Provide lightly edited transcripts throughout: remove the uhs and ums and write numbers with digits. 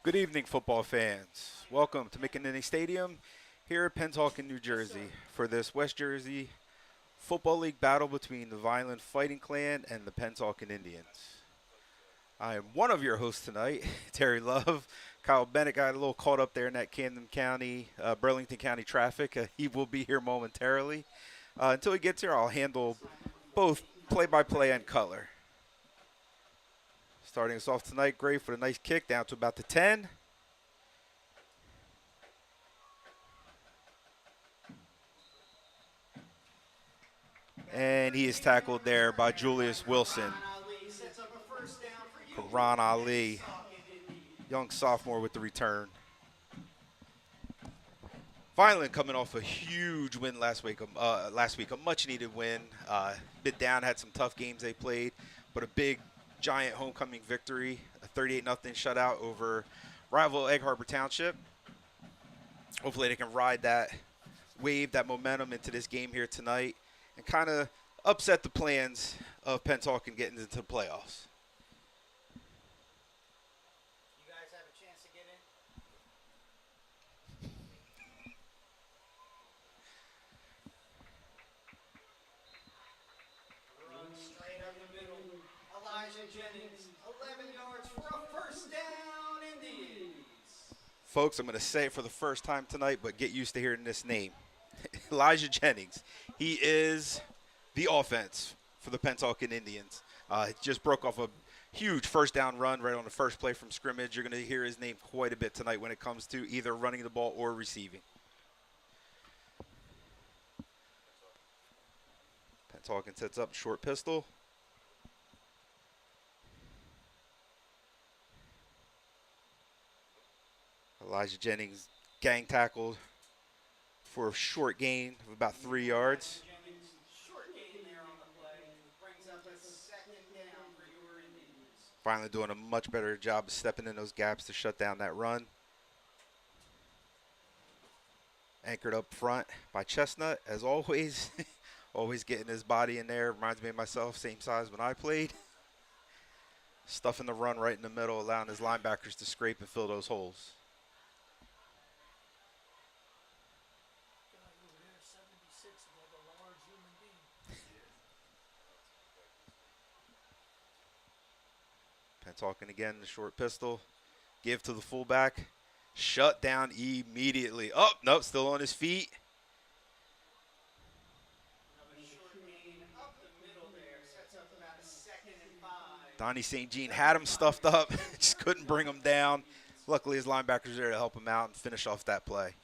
Good evening, football fans. Welcome to McKinney Stadium here at Pennsauken, New Jersey, for this West Jersey Football League battle between the Vineland Fighting Clan and the Pennsauken Indians. I am one of your hosts tonight, Terry Love. Kyle Bennett got a little caught up there in that Camden County, Burlington County traffic. He will be here momentarily. Until he gets here, I'll handle both play-by-play and color. Starting us off tonight, Gray for the nice kick down to about the 10. And he is tackled there by Julius Wilson. Karan Ali, young sophomore with the return. Vineland coming off a huge win last week, a much-needed win. Bit down, had some tough games they played, but a big, giant homecoming victory, a 38-0 shutout over rival Egg Harbor Township. Hopefully they can ride that wave, that momentum into this game here tonight and kind of upset the plans of Pennsauken getting into the playoffs. You guys have a chance to get in? Run straight up the middle. Elijah Jennings, 11 yards for a first down, Indians. Folks, I'm going to say it for the first time tonight, but get used to hearing this name. Elijah Jennings. He is the offense for the Pennsauken Indians. He just broke off a huge first down run right on the first play from scrimmage. You're going to hear his name quite a bit tonight when it comes to either running the ball or receiving. Pennsauken sets up short pistol. Elijah Jennings gang tackled for a short gain of about 3 yards. Jennings, short gain there on the play. Brings up a second down for your Indians. Finally doing a much better job of stepping in those gaps to shut down that run. Anchored up front by Chestnut, as always. Always getting his body in there. Reminds me of myself, same size when I played. Stuffing the run right in the middle, allowing his linebackers to scrape and fill those holes. Pennsauken again, the short pistol. Give to the fullback. Shut down immediately. Oh, nope, still on his feet. Another short gain up the middle there. Sets up about a 2nd and 5. Donnie St. Jean had him stuffed up. Just couldn't bring him down. Luckily, his linebackers were there to help him out and finish off that play.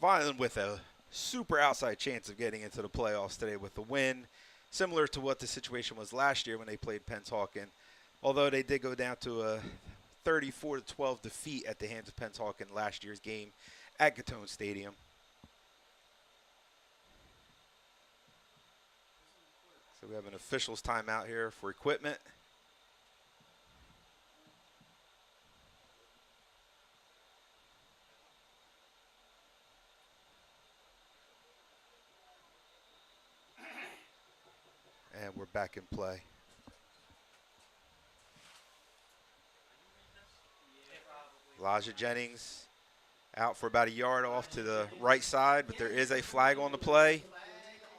Vineland with a super outside chance of getting into the playoffs today with the win, similar to what the situation was last year when they played Pennsauken, although they did go down to a 34-12 defeat at the hands of Pennsauken last year's game at Gatone Stadium. So we have an officials timeout here for equipment. And we're back in play. Elijah Jennings out for about a yard off to the right side, but there is a flag on the play. Flag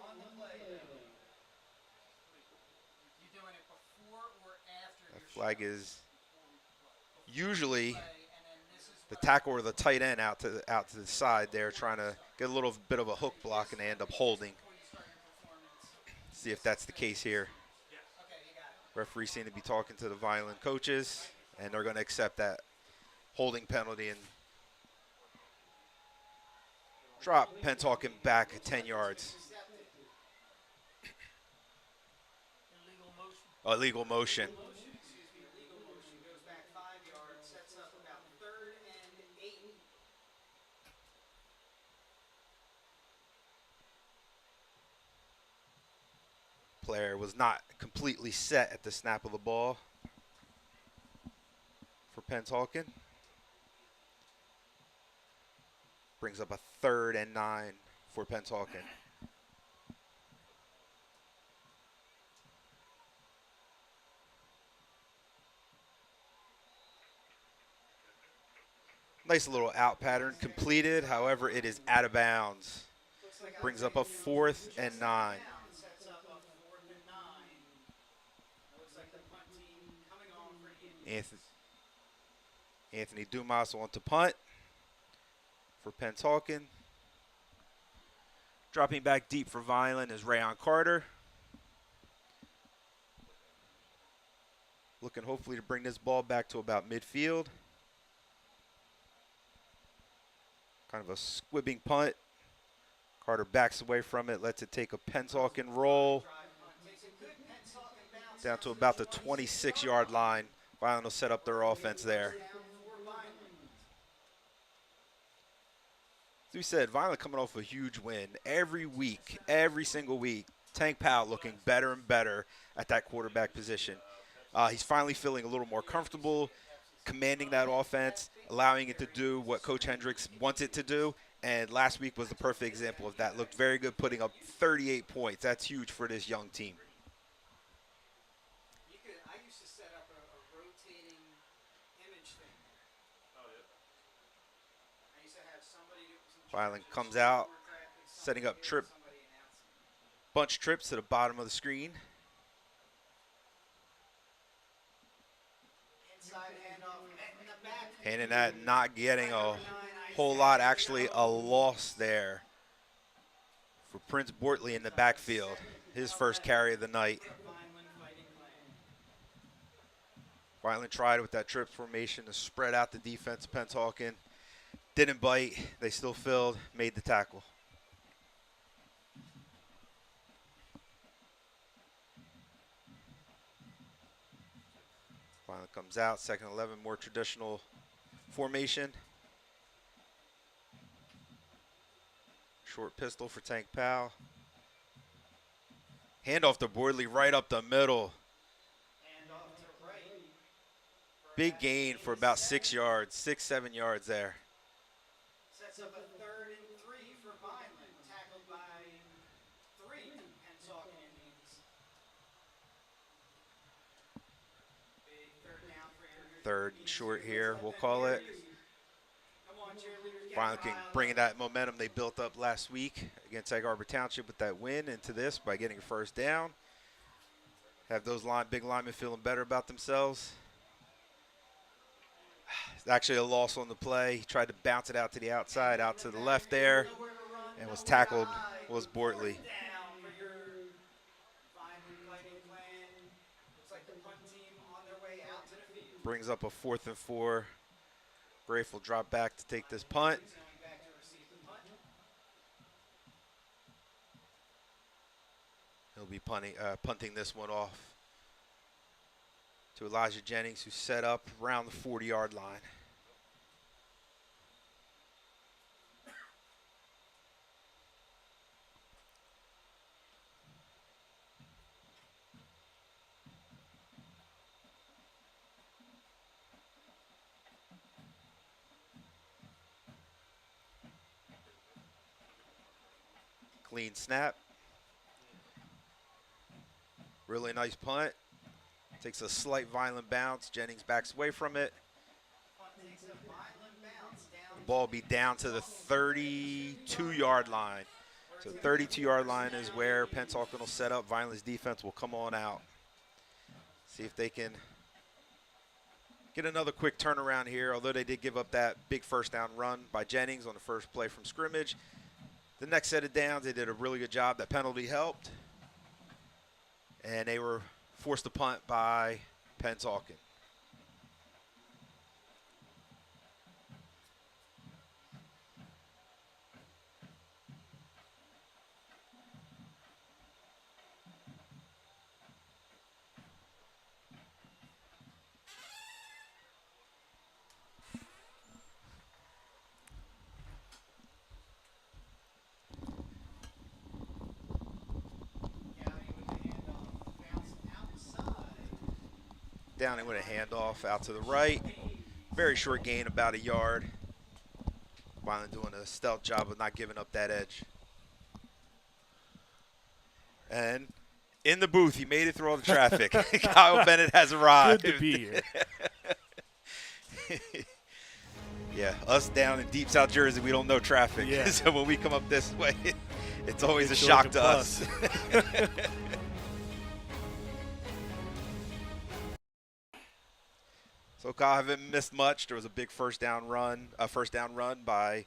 on the play. You doing it before or after That your flag shot? is usually Play, and then this is the tackle or the tight end out to the side there, trying to get a little bit of a hook block, and they end up holding. before you start your performance. See if that's the case here. Okay, you got it. Referee seem to be talking to the Vineland coaches, and they're going to accept that holding penalty and drop Pennsauken back 10 yards. Illegal motion. Illegal motion. Illegal motion goes back 5 yards. Sets up about 3rd and 8. Player was not completely set at the snap of the ball for Pennsauken. Brings up a 3rd and 9 for Pennsauken. Nice little out pattern completed. However, it is out of bounds. Looks like Brings up a 4th and 9. sets up a 4th and 9. It looks like the punt team coming on for the Indians. Anthony Dumas on to punt for Pennsauken. Dropping back deep for Vineland is Rayon Carter. Looking hopefully to bring this ball back to about midfield. Kind of a squibbing punt. Carter backs away from it, lets it take a Pennsauken roll. Down to about the 26-yard line. Vineland will set up their offense there. As we said, Vineland coming off a huge win. Every week, every single week, Tank Powell looking better and better at that quarterback position. He's finally feeling a little more comfortable, commanding that offense, allowing it to do what Coach Hendricks wants it to do. And last week was the perfect example of that. Looked very good, putting up 38 points. That's huge for this young team. I used to set up a rotating image thing there. I used to have somebody that was in Vineland comes out, setting up bunch trips to the bottom of the screen. Handing that, not getting a whole lot, actually a loss there for Prince Bortley in the backfield. His first carry of the night. Vineland tried with that trip formation to spread out the defense of Pennsauken. Didn't bite. They still filled, made the tackle. Vineland comes out, 2nd and 11, more traditional formation. Short pistol for Tank Powell. Handoff to Bortley right up the middle. Big gain for about 6 yards, 6-7 yards there. Sets up a 3rd and 3 for Vineland, tackled by 3 Pennsauken Indians. Big 3rd down for Andrew. 3rd and short here, we'll call it. Vineland can bring that momentum they built up last week against Egg Harbor Township with that win into this by getting a 1st down. Have those big linemen feeling better about themselves. It's actually a loss on the play. He tried to bounce it out to the outside, out to the left there, and was tackled, was Bortley. Brings up a 4th and 4. Grafe will drop back to take this punt. He'll be punting this one off to Elijah Jennings, who's set up around the 40-yard line. Clean snap. Really nice punt. Takes a slight violent bounce. Jennings backs away from it. The ball will be down to the 32-yard line. So 32-yard line is where Pennsauken will set up. Vineland's defense will come on out. See if they can get another quick turnaround here, although they did give up that big 1st down run by Jennings on the first play from scrimmage. The next set of downs, they did a really good job. That penalty helped. And they were forced to punt by Pennsauken. Downing with a handoff out to the right. Very short gain, about 1 yard. Vineland doing a stealth job of not giving up that edge. And in the booth, he made it through all the traffic. Kyle Bennett has arrived. Good to be here. Yeah, us down in deep South Jersey, we don't know traffic. Yeah. So when we come up this way, it's always It's a shock Georgia to us. So Kyle haven't missed much. There was a big first down run by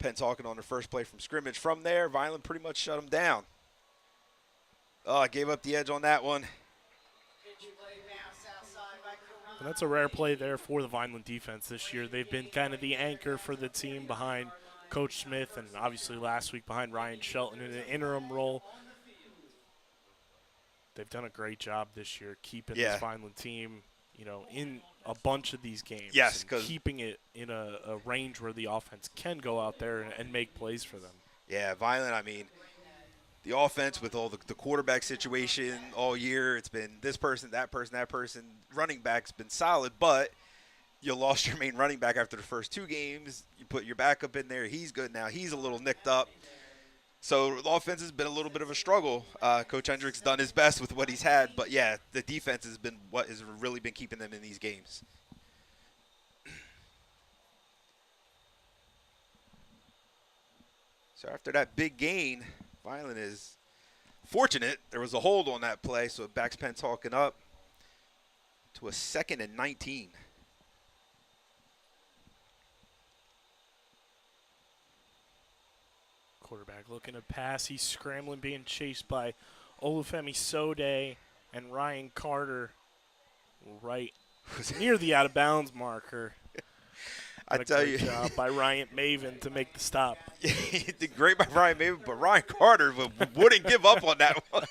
Pennsauken on their first play from scrimmage. From there, Vineland pretty much shut them down. Oh, I gave up the edge on that one. And that's a rare play there for the Vineland defense this year. They've been kind of the anchor for the team behind Coach Smith, and obviously last week behind Ryan Shelton in an interim role. They've done a great job this year keeping this Vineland team, in a bunch of these games. Yes, and keeping it in a range where the offense can go out there and make plays for them. Yeah, Vineland, the offense with all the quarterback situation all year, it's been this person, that person, that person. Running back's been solid, but you lost your main running back after the first 2 games. You put your backup in there. He's good now. He's a little nicked up. So the offense has been a little bit of a struggle. Coach Hendricks done his best with what he's had, but, yeah, the defense has been what has really been keeping them in these games. So after that big gain, Vineland is fortunate. There was a hold on that play, so it backs Pennsauken up to a 2nd and 19. Quarterback looking to pass. He's scrambling, being chased by Olufemi Sode and Ryan Carter right near the out-of-bounds marker. I tell you, job by Ryan Maven to make the stop. He did great by Ryan Maven, but Ryan Carter wouldn't give up on that one.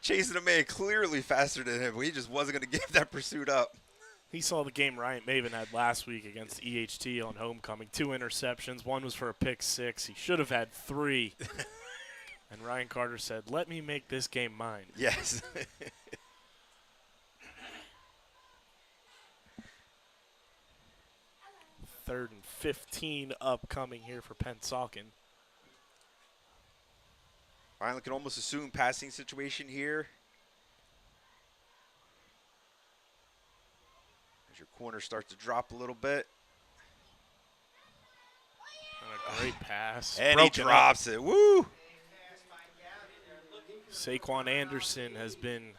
Chasing a man clearly faster than him, but he just wasn't going to give that pursuit up. He saw the game Ryan Maven had last week against EHT on homecoming. 2 interceptions. One was for a pick 6. He should have had 3. And Ryan Carter said, "Let me make this game mine." Yes. Third and 15 upcoming here for Pennsauken. Vineland can almost assume passing situation here. As your corner starts to drop a little bit. And a great pass. And he drops it. Woo! Saquon Anderson has been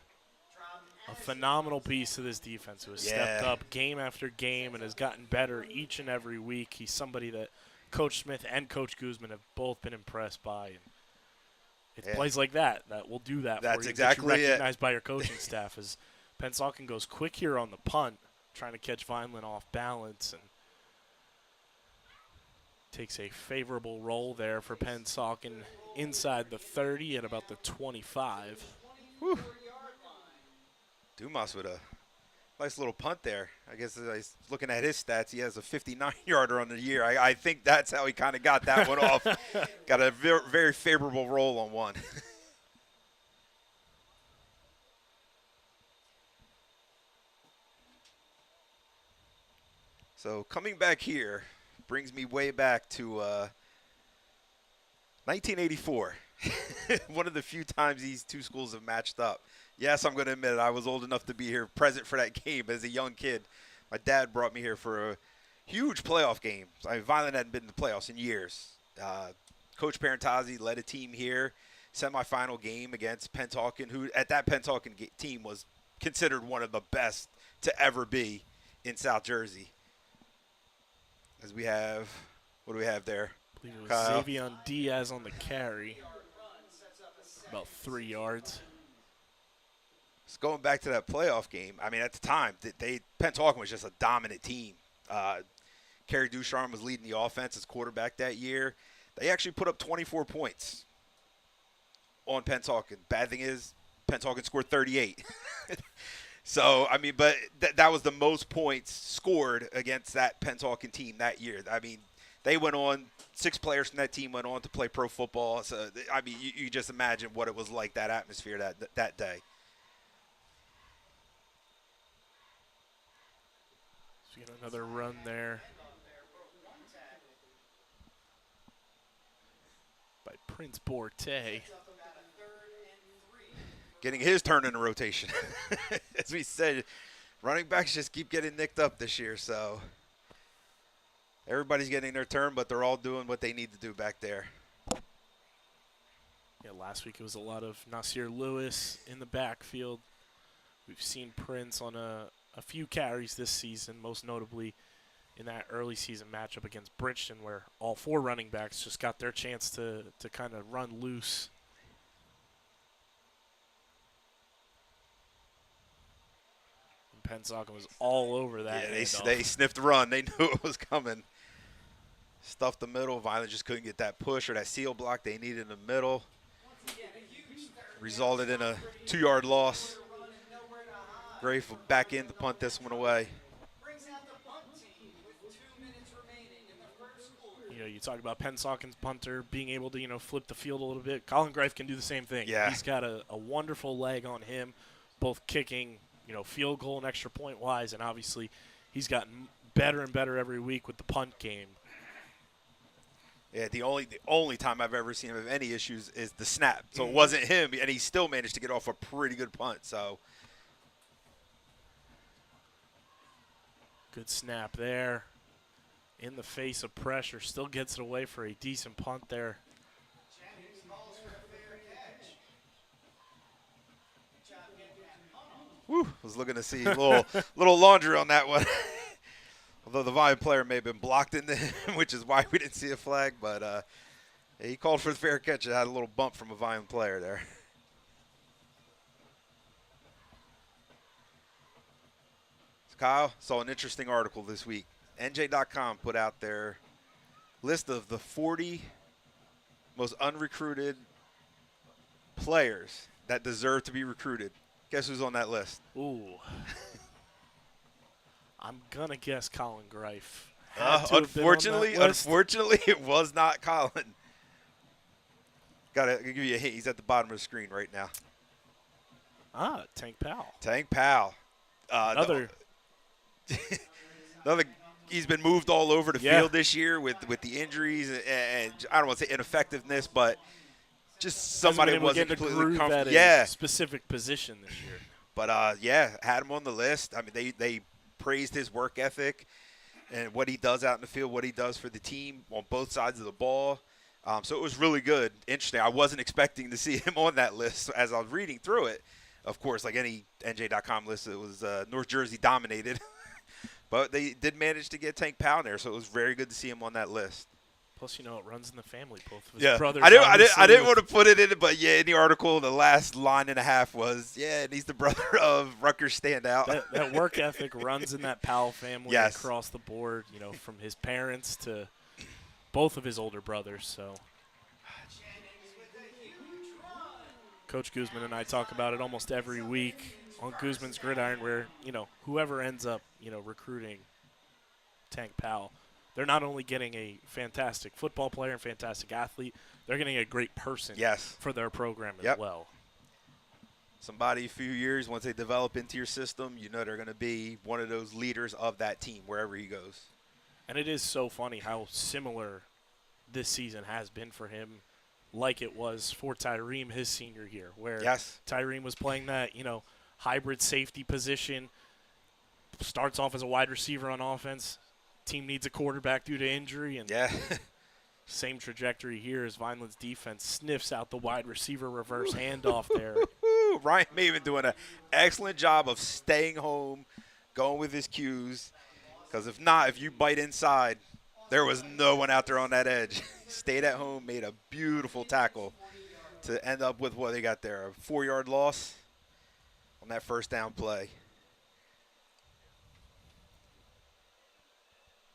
a phenomenal piece to this defense who has stepped up game after game and has gotten better each and every week. He's somebody that Coach Smith and Coach Guzman have both been impressed by. And it's plays like that will do that That's for you. exactly Get you recognized by your coaching staff as Pennsauken goes quick here on the punt, trying to catch Vineland off balance, and takes a favorable roll there for Pennsauken inside the 30 at about the 25. Whew. Dumas with a nice little punt there. I guess looking at his stats, he has a 59-yarder on the year. I think that's how he kind of got that one off. Got a very, very favorable roll on one. So coming back here brings me way back to 1984. One of the few times these two schools have matched up. Yes, I'm going to admit it. I was old enough to be here present for that game as a young kid. My dad brought me here for a huge playoff game. Vineland hadn't been in the playoffs in years. Coach Parentazzi led a team here, semifinal game against Pennsauken, who at that Pennsauken team was considered one of the best to ever be in South Jersey. As we have, what do we have there? I believe it was Xavier Diaz on the carry. About 3 yards. Just going back to that playoff game, I mean, at the time, Pennsauken was just a dominant team. Kerry Ducharme was leading the offense as quarterback that year. They actually put up 24 points on Pennsauken. Bad thing is, Pennsauken scored 38. So, I mean, but that was the most points scored against that Pennsauken team that year. I mean, they went on, 6 players from that team went on to play pro football. So, I mean, you just imagine what it was like, that atmosphere that day. So we get another run there by Prince Borte. Getting his turn in the rotation. As we said, running backs just keep getting nicked up this year, so. Everybody's getting their turn, but they're all doing what they need to do back there. Yeah, last week it was a lot of Nasir Lewis in the backfield. We've seen Prince on a few carries this season, most notably in that early season matchup against Bridgeton, where all 4 running backs just got their chance to kind of run loose. And Pennsauken was all over that. Yeah, they sniffed the run. They knew it was coming. Stuffed the middle. Vineland just couldn't get that push or that seal block they needed in the middle. Resulted in a 2-yard loss. Grateful back in to punt this one away. You know, you talk about Pensauken's punter being able to, flip the field a little bit. Colin Greif can do the same thing. Yeah. He's got a wonderful leg on him, both kicking, field goal and extra point wise, and obviously he's gotten better and better every week with the punt game. Yeah, the only time I've ever seen him have any issues is the snap. So it wasn't him, and he still managed to get off a pretty good punt. So good snap there. In the face of pressure, still gets it away for a decent punt there. Woo, was looking to see a little laundry on that one. Although the Vineland player may have been blocked in him, which is why we didn't see a flag. But he called for the fair catch. It had a little bump from a Vineland player there. So Kyle saw an interesting article this week. NJ.com put out their list of the 40 most unrecruited players that deserve to be recruited. Guess who's on that list? Ooh. I'm going to guess Colin Greif. Unfortunately, it was not Colin. Gotta give you a hint. He's at the bottom of the screen right now. Tank Powell. Tank Powell. Another. He's been moved all over the field this year with the injuries and I don't want to say ineffectiveness, but just somebody wasn't completely comfortable. Yeah, specific position this year. But had him on the list. I mean, they praised his work ethic and what he does out in the field, what he does for the team on both sides of the ball. So it was really good. Interesting. I wasn't expecting to see him on that list as I was reading through it. Of course, like any NJ.com list, it was North Jersey dominated. But they did manage to get Tank Powell there, so it was very good to see him on that list. Plus, it runs in the family. Both of his brothers. I didn't want to put it in it, but in the article, the last line and a half was, and he's the brother of Rutgers standout. That work ethic runs in that Powell family across the board, from his parents to both of his older brothers. So, Coach Guzman and I talk about it almost every week on Guzman's Gridiron where, whoever ends up, recruiting Tank Powell, they're not only getting a fantastic football player and fantastic athlete, they're getting a great person for their program as well. Somebody a few years, once they develop into your system, they're going to be one of those leaders of that team wherever he goes. And it is so funny how similar this season has been for him, like it was for Tyreem his senior year, where Tyreem was playing that, hybrid safety position, starts off as a wide receiver on offense. Team needs a quarterback due to injury, and same trajectory here as Vineland's defense sniffs out the wide receiver reverse handoff there. Ryan Maven doing an excellent job of staying home, going with his cues, because if you bite inside, there was no one out there on that edge. Stayed at home, made a beautiful tackle to end up with what they got there, a 4-yard loss on that first down play.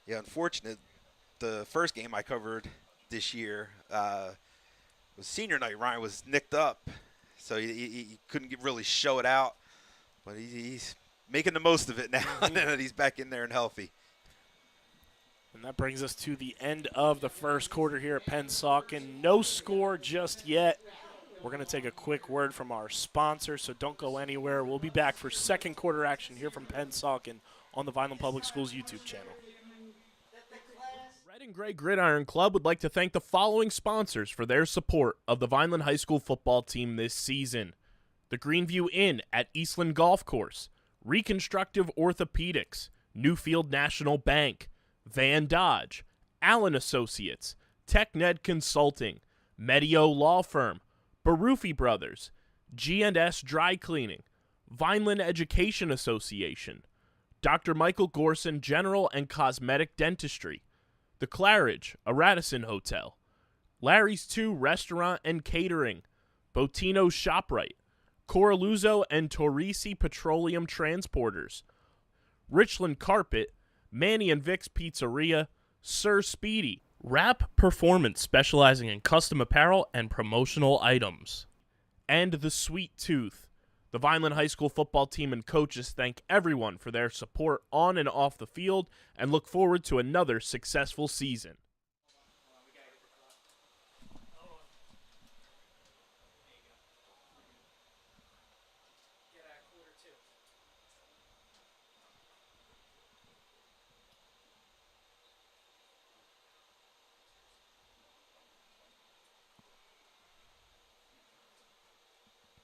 Yeah, unfortunate. The first game I covered this year was senior night. Ryan was nicked up, so he couldn't really show it out. But he's making the most of it now that he's back in there and healthy. And that brings us to the end of the first quarter here at Pennsauken. No score just yet. We're going to take a quick word from our sponsor, so don't go anywhere. We'll be back for second quarter action here from Pennsauken on the Vineland Public Schools YouTube channel. Red and Gray Gridiron Club would like to thank the following sponsors for their support of the Vineland High School football team this season. The Greenview Inn at Eastland Golf Course, Reconstructive Orthopedics, Newfield National Bank, Van Dodge, Allen Associates, TechNed Consulting, Medio Law Firm, Barufi Brothers, G&S Dry Cleaning, Vineland Education Association, Dr. Michael Gorson General and Cosmetic Dentistry, The Claridge, a Radisson Hotel, Larry's 2 Restaurant and Catering, Botino's ShopRite, Coraluzzo and Torrisi Petroleum Transporters, Richland Carpet, Manny and Vic's Pizzeria, Sir Speedy, Rap Performance specializing in custom apparel and promotional items, and The Sweet Tooth. The Vineland High School football team and coaches thank everyone for their support on and off the field and look forward to another successful season.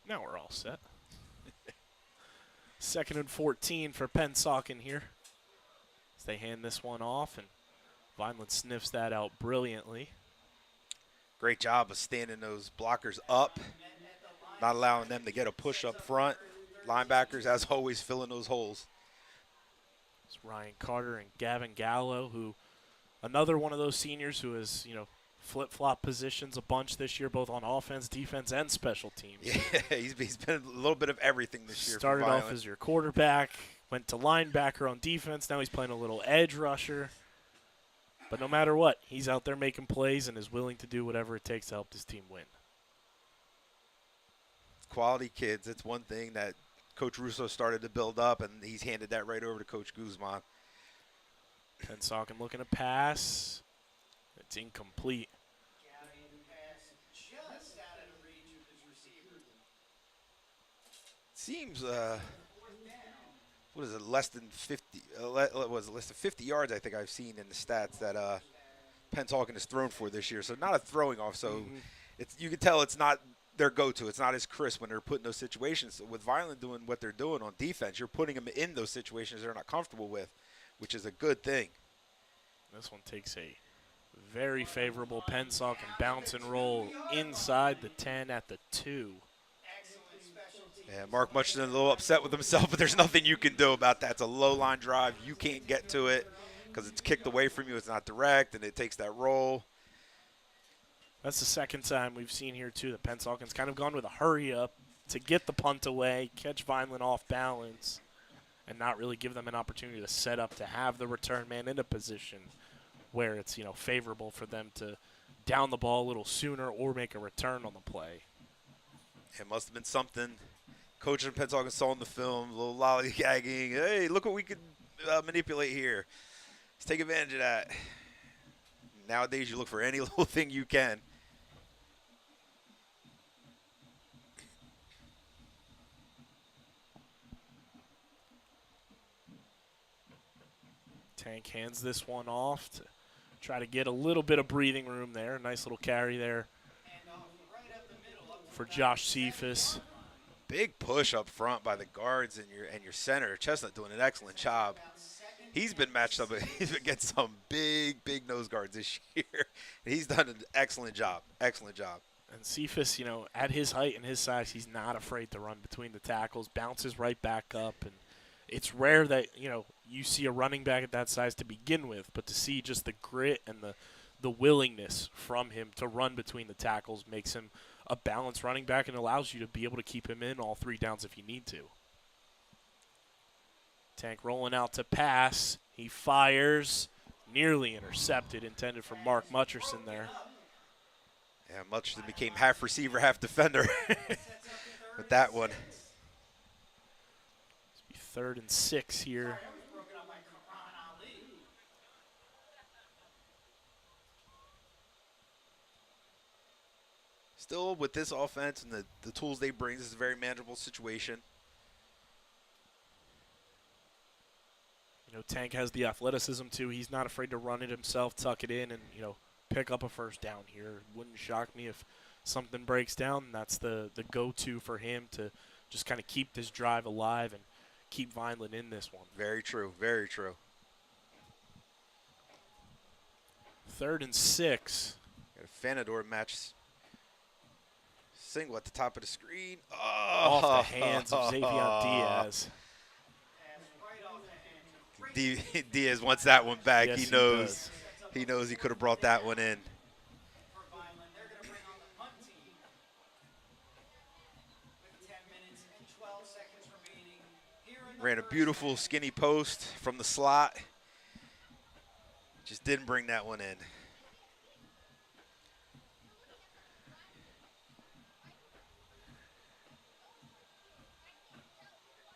Now we're all set. 2nd and 14 for Pennsauken here. As they hand this one off, and Vineland sniffs that out brilliantly. Great job of standing those blockers up, not allowing them to get a push up front. Linebackers, as always, filling those holes. It's Ryan Carter and Gavin Gallo, who another one of those seniors who has, flip-flop positions a bunch this year, both on offense, defense, and special teams. Yeah, he's been a little bit of everything this year. Started off as your quarterback, went to linebacker on defense. Now he's playing a little edge rusher. But no matter what, he's out there making plays and is willing to do whatever it takes to help this team win. Quality kids. It's one thing that Coach Russo started to build up, and he's handed that right over to Coach Guzman. Pennsauken looking to pass. It's incomplete. Just out of the reach of his receiver. Seems, what is it, less than 50? Was it less than 50 yards? I think I've seen in the stats that Pennsauken has thrown for this year. So not a throwing off. So it's you can tell it's not their go-to. It's not as crisp when they're put in those situations. So with Vineland doing what they're doing on defense, you're putting them in those situations they're not comfortable with, which is a good thing. This one takes a very favorable Pennsauken bounce and roll inside the 10 at the 2. Yeah, Mark Mutchinson a little upset with himself, but there's nothing you can do about that. It's a low-line drive. You can't get to it because it's kicked away from you. It's not direct, and it takes that roll. That's the second time we've seen here, too, that Pennsauken's kind of gone with a hurry-up to get the punt away, catch Vineland off balance, and not really give them an opportunity to set up to have the return man in a position where it's, favorable for them to down the ball a little sooner or make a return on the play. It must have been something Coach in Pennsauken saw in the film, a little lollygagging. Hey, look what we could manipulate here. Let's take advantage of that. Nowadays, you look for any little thing you can. Tank hands this one off to try to get a little bit of breathing room there. Nice little carry there for Josh Cephas. Big push up front by the guards and your center. Chestnut doing an excellent job. He's been matched up. He's been getting some big nose guards this year. He's done an excellent job. Excellent job. And Cephas, at his height and his size, he's not afraid to run between the tackles, bounces right back up. And it's rare that, you see a running back at that size to begin with, but to see just the grit and the willingness from him to run between the tackles makes him a balanced running back and allows you to be able to keep him in all 3 downs if you need to. Tank rolling out to pass. He fires. Nearly intercepted, intended for Mark Mutcherson there. Yeah, Mutcherson became half receiver, half defender with that one. It's 3rd and 6 here. Still, with this offense and the tools they bring, this is a very manageable situation. Tank has the athleticism, too. He's not afraid to run it himself, tuck it in, and, pick up a first down here. Wouldn't shock me if something breaks down. That's the go-to for him to just kind of keep this drive alive and keep Vineland in this one. Very true. Very true. 3rd and 6. Got a Fanador match. Single at the top of the screen. Oh. Off the hands of Xavier Diaz. Diaz wants that one back. Yes, He knows. does. He knows he could have brought that one in. For Vineland, they're going to bring on the punt team. With 10 minutes and 12 seconds remaining here in the Ran a first beautiful half. skinny post from the slot. Just didn't bring that one in.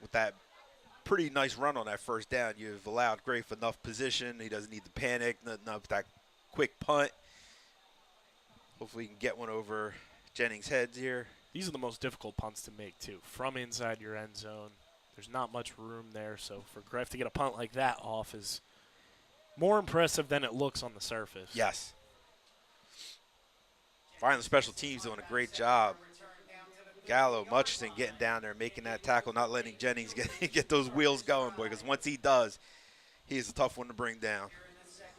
With that pretty nice run on that first down, you've allowed Grafe enough position. He doesn't need to panic, nothing up that quick punt. Hopefully he can get one over Jennings' heads here. These are the most difficult punts to make, too. From inside your end zone, there's not much room there. So for Greff to get a punt like that off is more impressive than it looks on the surface. Yes. Vineland special teams doing a great job. Gallo, Mutchison getting down there, making that tackle, not letting Jennings get those wheels going, boy, because once he does, he's a tough one to bring down.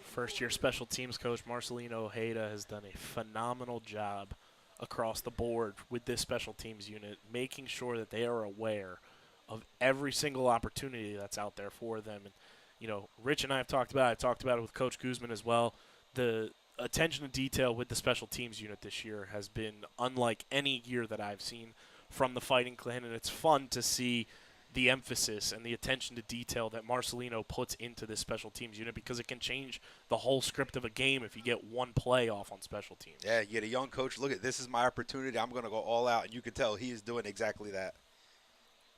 First-year special teams coach Marcelino Ojeda has done a phenomenal job across the board with this special teams unit, making sure that they are aware of every single opportunity that's out there for them. And, you know, Rich and I have talked about it. I talked about it with Coach Guzman as well. The attention to detail with the special teams unit this year has been unlike any year that I've seen from the Fighting Clan, and it's fun to see the emphasis and the attention to detail that Marcelino puts into this special teams unit, because it can change the whole script of a game if you get one play off on special teams. Yeah, you get a young coach, look at this is my opportunity, I'm going to go all out, and you can tell he is doing exactly that.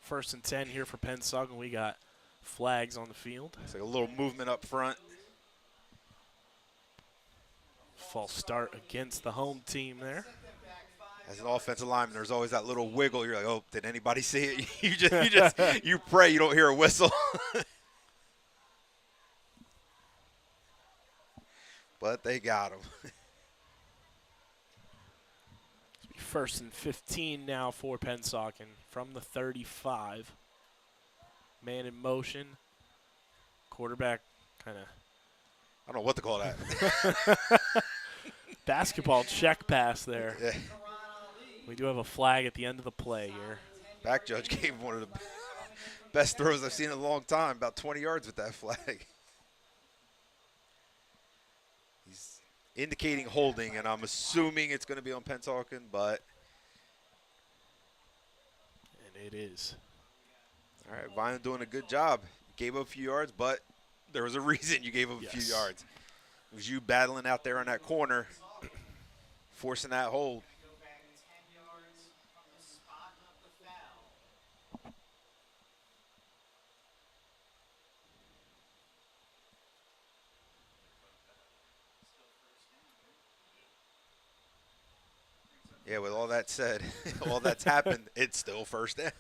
1st and 10 here for Pennsauken. We got flags on the field. It's like a little movement up front. False start against the home team there. As an offensive lineman, there's always that little wiggle. You're like, oh, did anybody see it? You pray you don't hear a whistle. But they got him. 1st and 15 now for Pennsauken from the 35. Man in motion. Quarterback kind of I don't know what to call that. basketball check pass there. Yeah. We do have a flag at the end of the play here. Back judge gave him one of the best throws I've seen in a long time, about 20 yards with that flag. He's indicating holding, and I'm assuming it's going to be on Pennsauken, but. And it is. All right, Vineland doing a good job. Gave up a few yards, but there was a reason you gave up a few yards. It was you battling out there on that corner, forcing that hold. Yeah, with all that said, all that's happened, it's still first down.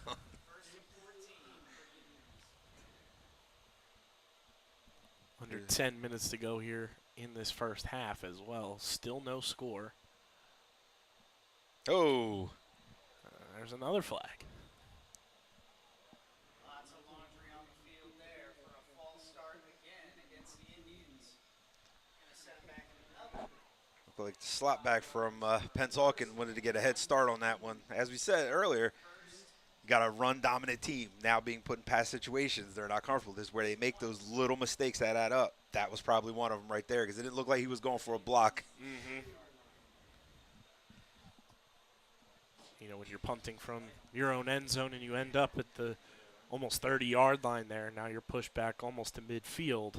Under 10 minutes to go here in this first half as well. Still no score. Oh. There's another flag. Lots of laundry on the field there for a false start again against the Indians. Going to set back in another. Looked like the slot back from Pennsauken wanted to get a head start on that one. As we said earlier, you got a run-dominant team now being put in pass situations. They're not comfortable. This is where they make those little mistakes that add up. That was probably one of them right there, because it didn't look like he was going for a block. Mm-hmm. You know, when you're punting from your own end zone and you end up at the almost 30-yard line there, now you're pushed back almost to midfield.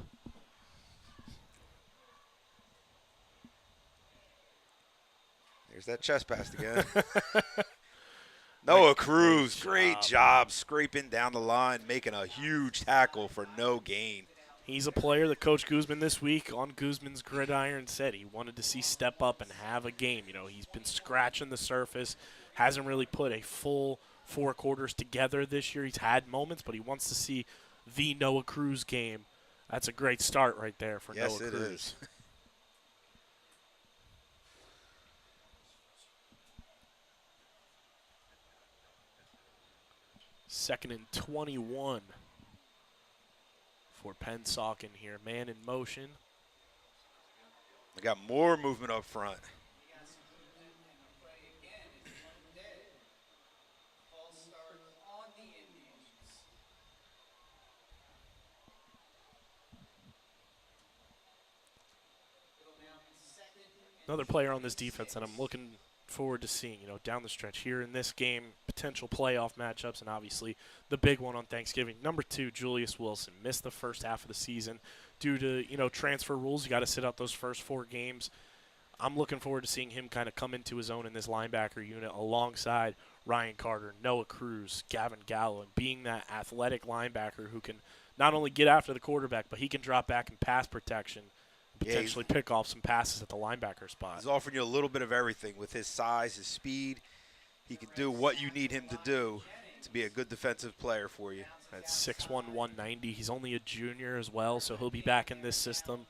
There's that chest pass again. Noah Cruz, great job scraping down the line, making a huge tackle for no gain. He's a player that Coach Guzman this week on Guzman's Gridiron said he wanted to see step up and have a game. You know, he's been scratching the surface, hasn't really put a full 4 quarters together this year. He's had moments, but he wants to see the Noah Cruz game. That's a great start right there for Noah Cruz. Yes, it is. 2nd and 21 for Pennsauken here. Man in motion. We got more movement up front. He got some movement, and the play again is one dead. False start on the Indians. It'll now be second and Another player on this defense that I'm looking forward to seeing, down the stretch here in this game, potential playoff matchups, and obviously the big one on Thanksgiving. Number 2, Julius Wilson, missed the first half of the season due to, transfer rules. You got to sit out those first 4 games. I'm looking forward to seeing him kind of come into his own in this linebacker unit alongside Ryan Carter, Noah Cruz, Gavin Gallo, and being that athletic linebacker who can not only get after the quarterback, but he can drop back in pass protection, potentially pick off some passes at the linebacker spot. He's offering you a little bit of everything with his size, his speed. He can do what you need him to do to be a good defensive player for you. That's 6'1", 190. He's only a junior as well, so he'll be back in this system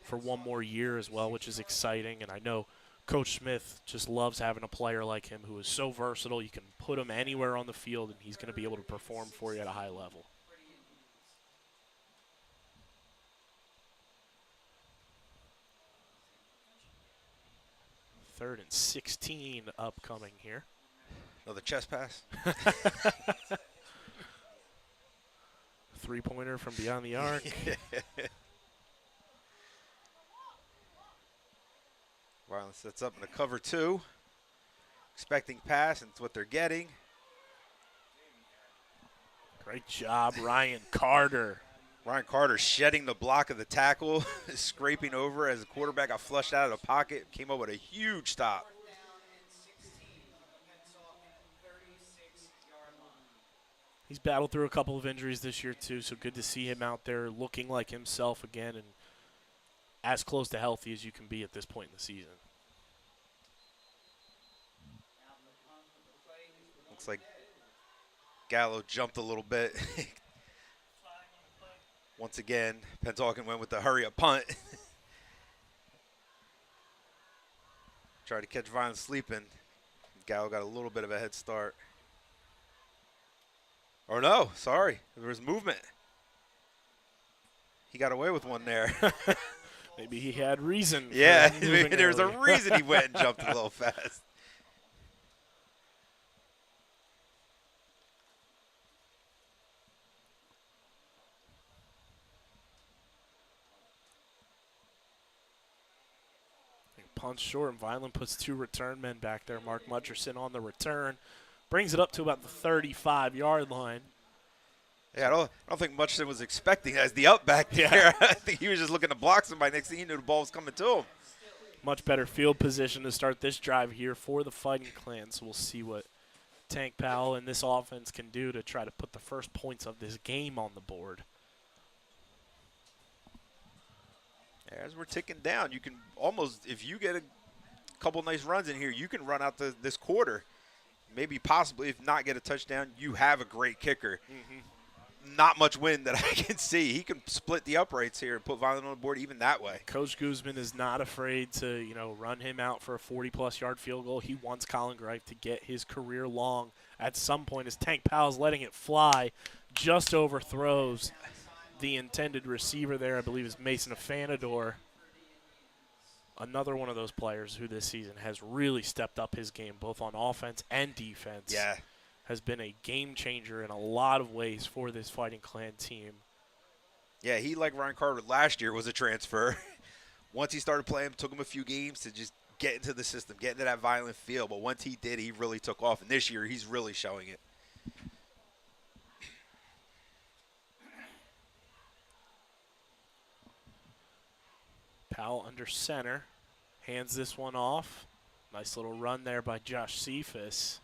for one more year as well, which is exciting. And I know Coach Smith just loves having a player like him who is so versatile. You can put him anywhere on the field, and he's going to be able to perform for you at a high level. 3rd and 16 upcoming here. Another chest pass. 3-pointer from beyond the arc. Vineland sets up in the cover 2. Expecting pass, and it's what they're getting. Great job, Ryan Carter. Ryan Carter shedding the block of the tackle, scraping over as the quarterback got flushed out of the pocket, came up with a huge stop. 4th down and 16 on the Pennsauken 36-yard line. He's battled through a couple of injuries this year too, so good to see him out there looking like himself again and as close to healthy as you can be at this point in the season. Looks like Gallo jumped a little bit. Once again, Pennsauken went with the hurry-up punt. Tried to catch Vineland sleeping. Gallo got a little bit of a head start. Or no, sorry, there was movement. He got away with one there. Maybe he had reason. Yeah, for moving maybe there's a early. reason he went and jumped a little fast. Punch short, and Vineland puts 2 return men back there. Mark Mutcherson on the return. Brings it up to about the 35-yard line. Yeah, I don't think Mutcherson was expecting as the up back there. Yeah. I think he was just looking to block somebody. Next thing he knew, the ball was coming to him. Much better field position to start this drive here for the Fighting Clan. So we'll see what Tank Powell and this offense can do to try to put the first points of this game on the board. As we're ticking down, you can almost, if you get a couple nice runs in here, you can run out this quarter. Maybe possibly, if not get a touchdown, you have a great kicker. Not much wind that I can see. He can split the uprights here and put Vineland on the board even that way. Coach Guzman is not afraid to, run him out for a 40-plus yard field goal. He wants Colin Greif to get his career long at some point as Tank Powell's letting it fly, just overthrows the intended receiver there, I believe, is Mason Afanador. Another one of those players who this season has really stepped up his game, both on offense and defense. Yeah. Has been a game changer in a lot of ways for this Fighting Clan team. Yeah, he, like Ryan Carter last year, was a transfer. Once he started playing, it took him a few games to just get into the system, get into that violent feel. But once he did, he really took off. And this year, he's really showing it. Powell under center. Hands this one off. Nice little run there by Josh Cephas.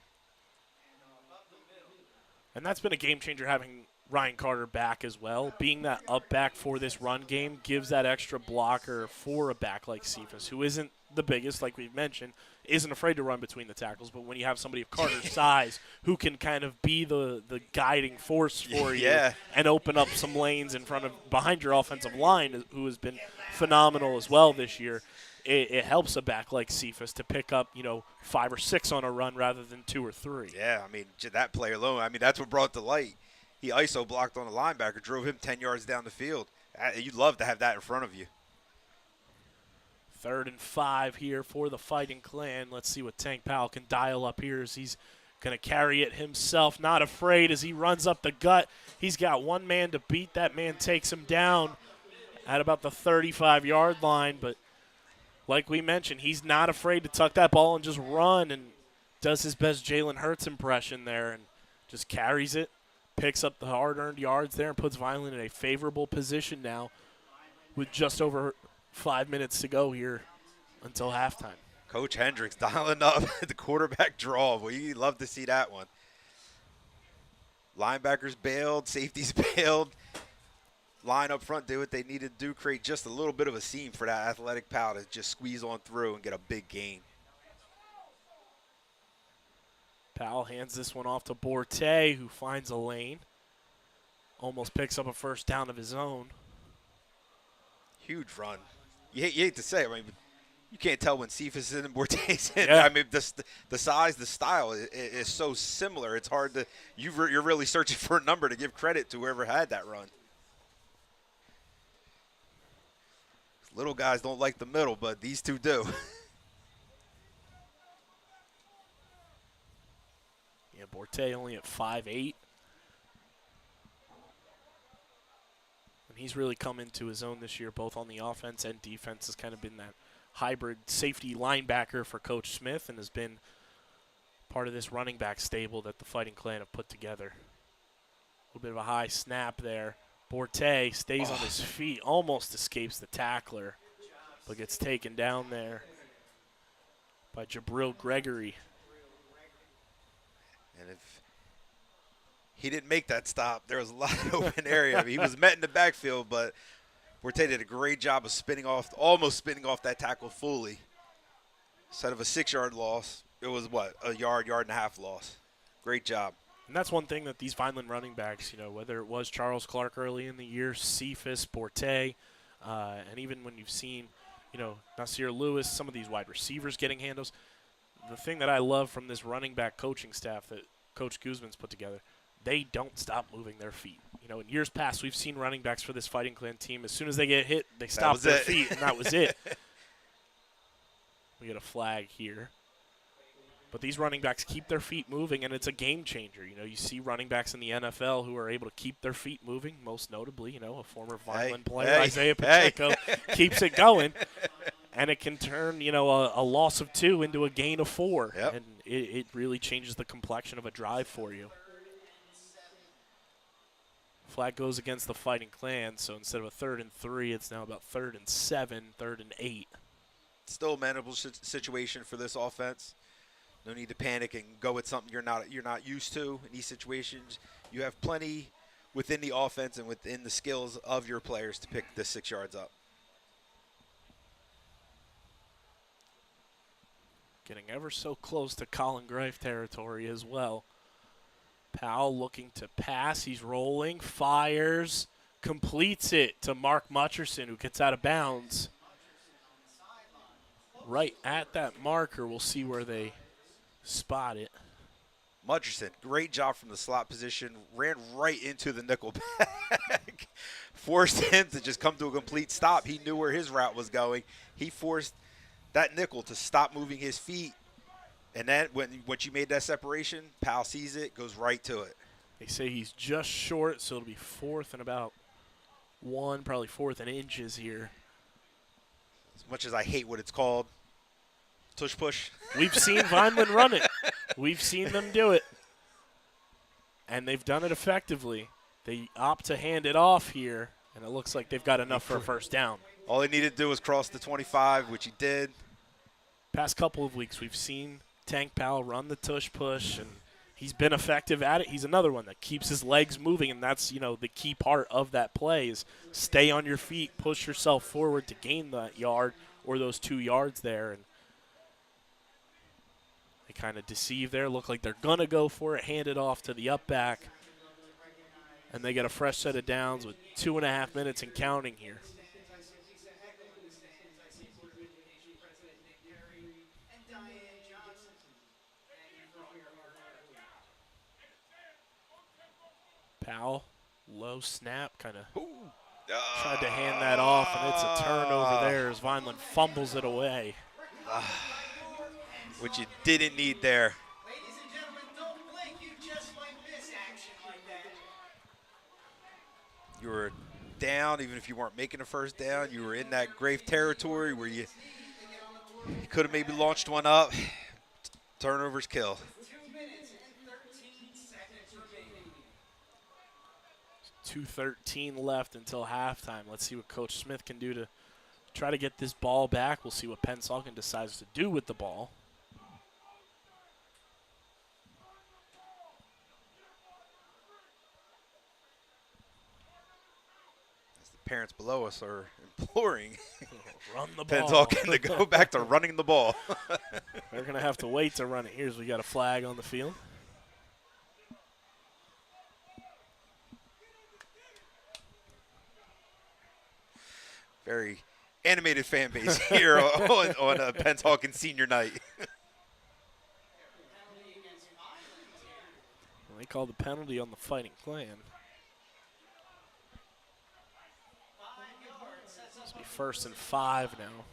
And that's been a game changer having Ryan Carter back as well. Being that up back for this run game gives that extra blocker for a back like Cephas, who isn't the biggest, like we've mentioned, isn't afraid to run between the tackles. But when you have somebody of Carter's size who can kind of be the guiding force for you and open up some lanes behind your offensive line, who has been phenomenal as well this year, it helps a back like Cephas to pick up, 5 or 6 on a run rather than 2 or 3. Yeah, I mean, that play alone, that's what brought it to light. He ISO blocked on the linebacker, drove him 10 yards down the field. You'd love to have that in front of you. 3rd and 5 here for the Fighting Clan. Let's see what Tank Powell can dial up here as he's going to carry it himself. Not afraid as he runs up the gut. He's got one man to beat. That man takes him down at about the 35-yard line. But like we mentioned, he's not afraid to tuck that ball and just run, and does his best Jalen Hurts impression there and just carries it, picks up the hard-earned yards there, and puts Vineland in a favorable position now with just over 5 minutes to go here until halftime. Coach Hendricks dialing up the quarterback draw. We love to see that one. Linebackers bailed, safeties bailed. Line up front did what they needed to do, create just a little bit of a seam for that athletic Powell to just squeeze on through and get a big gain. Powell hands this one off to Borte, who finds a lane. Almost picks up a first down of his own. Huge run. You hate to say it, I mean, you can't tell when Cephas is in and Borte's in. Yeah. I mean, the size, the style is so similar. It's hard to – you're really searching for a number to give credit to whoever had that run. Little guys don't like the middle, but these two do. Yeah, Borte only at 5'8". And he's really come into his own this year, both on the offense and defense. Has kind of been that hybrid safety linebacker for Coach Smith and has been part of this running back stable that the Fighting Clan have put together. A little bit of a high snap there. Borte stays on his feet, almost escapes the tackler, but gets taken down there by Jabril Gregory. And if he didn't make that stop, there was a lot of open area. I mean, he was met in the backfield, but Borte did a great job of almost spinning off that tackle fully. Instead of a 6-yard loss, it was what, a yard and a half loss. Great job. And that's one thing that these Vineland running backs, whether it was Charles Clark early in the year, Cephas, Borte, and even when you've seen, Nasir Lewis, some of these wide receivers getting handles, the thing that I love from this running back coaching staff that Coach Guzman's put together, they don't stop moving their feet. In years past, we've seen running backs for this Fighting Clan team, as soon as they get hit, they stop their feet, and that was it. We get a flag here. But these running backs keep their feet moving, and it's a game changer. You see running backs in the NFL who are able to keep their feet moving, most notably, a former Vineland player, Isaiah Pacheco, keeps it going. And it can turn, a loss of 2 into a gain of 4. Yep. And it really changes the complexion of a drive for you. Flag goes against the Fighting Clan, so instead of a 3rd and 3, it's now about 3rd and 7, 3rd and 8. Still a manageable situation for this offense. No need to panic and go with something you're not used to in these situations. You have plenty within the offense and within the skills of your players to pick the 6 yards up. Getting ever so close to Colin Greif territory as well. Powell looking to pass. He's rolling, fires, completes it to Mark Mutcherson, who gets out of bounds. Right at that marker, we'll see where they spot it. Mutcherson, great job from the slot position, ran right into the nickel back, forced him to just come to a complete stop. He knew where his route was going. He forced that nickel to stop moving his feet, and then once you made that separation, Powell sees it, goes right to it. They say he's just short, so it'll be 4th and about 1, probably 4th and inches here. As much as I hate what it's called, tush push. We've seen Vineland run it. We've seen them do it. And they've done it effectively. They opt to hand it off here, and it looks like they've got enough for a first down. All he needed to do was cross the 25, which he did. Past couple of weeks, we've seen Tank Powell run the tush push, and he's been effective at it. He's another one that keeps his legs moving, and that's, the key part of that play is stay on your feet, push yourself forward to gain that yard or those 2 yards there. And they kind of deceive there, look like they're going to go for it, hand it off to the up back, and they get a fresh set of downs with 2.5 minutes and counting here. Powell, low snap, kind of Tried to hand that off, and it's a turnover there as Vineland fumbles it away. Which you didn't need there. Ladies and gentlemen, don't blink. You just might miss action like that. You were down, even if you weren't making a first down. You were in that grave territory where you could have maybe launched one up. Turnovers kill. 2 minutes and 13 seconds remaining. 2:13 left until halftime. Let's see what Coach Smith can do to try to get this ball back. We'll see what Pennsauken decides to do with the ball. As the parents below us are imploring Run the ball. Pennsauken to go back to running the ball. They're going to have to wait to run it. Here's we got a flag on the field. Very animated fan base here on Pennsauken senior night. Well, they called the penalty on the Fighting Clan. This will be 1st and 5 now.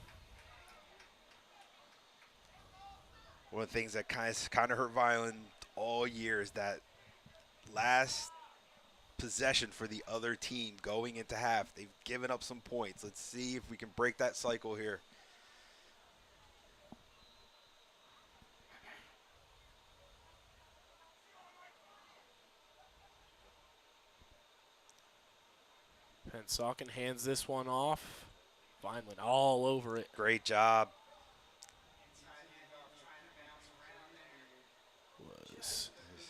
One of the things that kind of hurt Vineland all year is that last possession for the other team going into half. They've given up some points. Let's see if we can break that cycle here. Pennsauken hands this one off. Vineland all over it. Great job.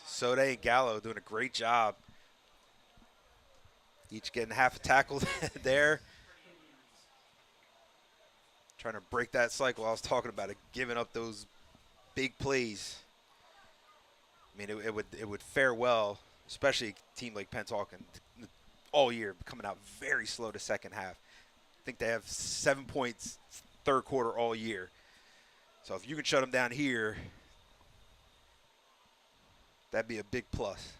Sode and Gallo doing a great job. Each getting half a tackle there. Trying to break that cycle I was talking about, it, giving up those big plays. I mean, it would fare well, especially a team like Pennsauken all year, coming out very slow to second half. I think they have 7 points third quarter all year. So if you can shut them down here, that'd be a big plus.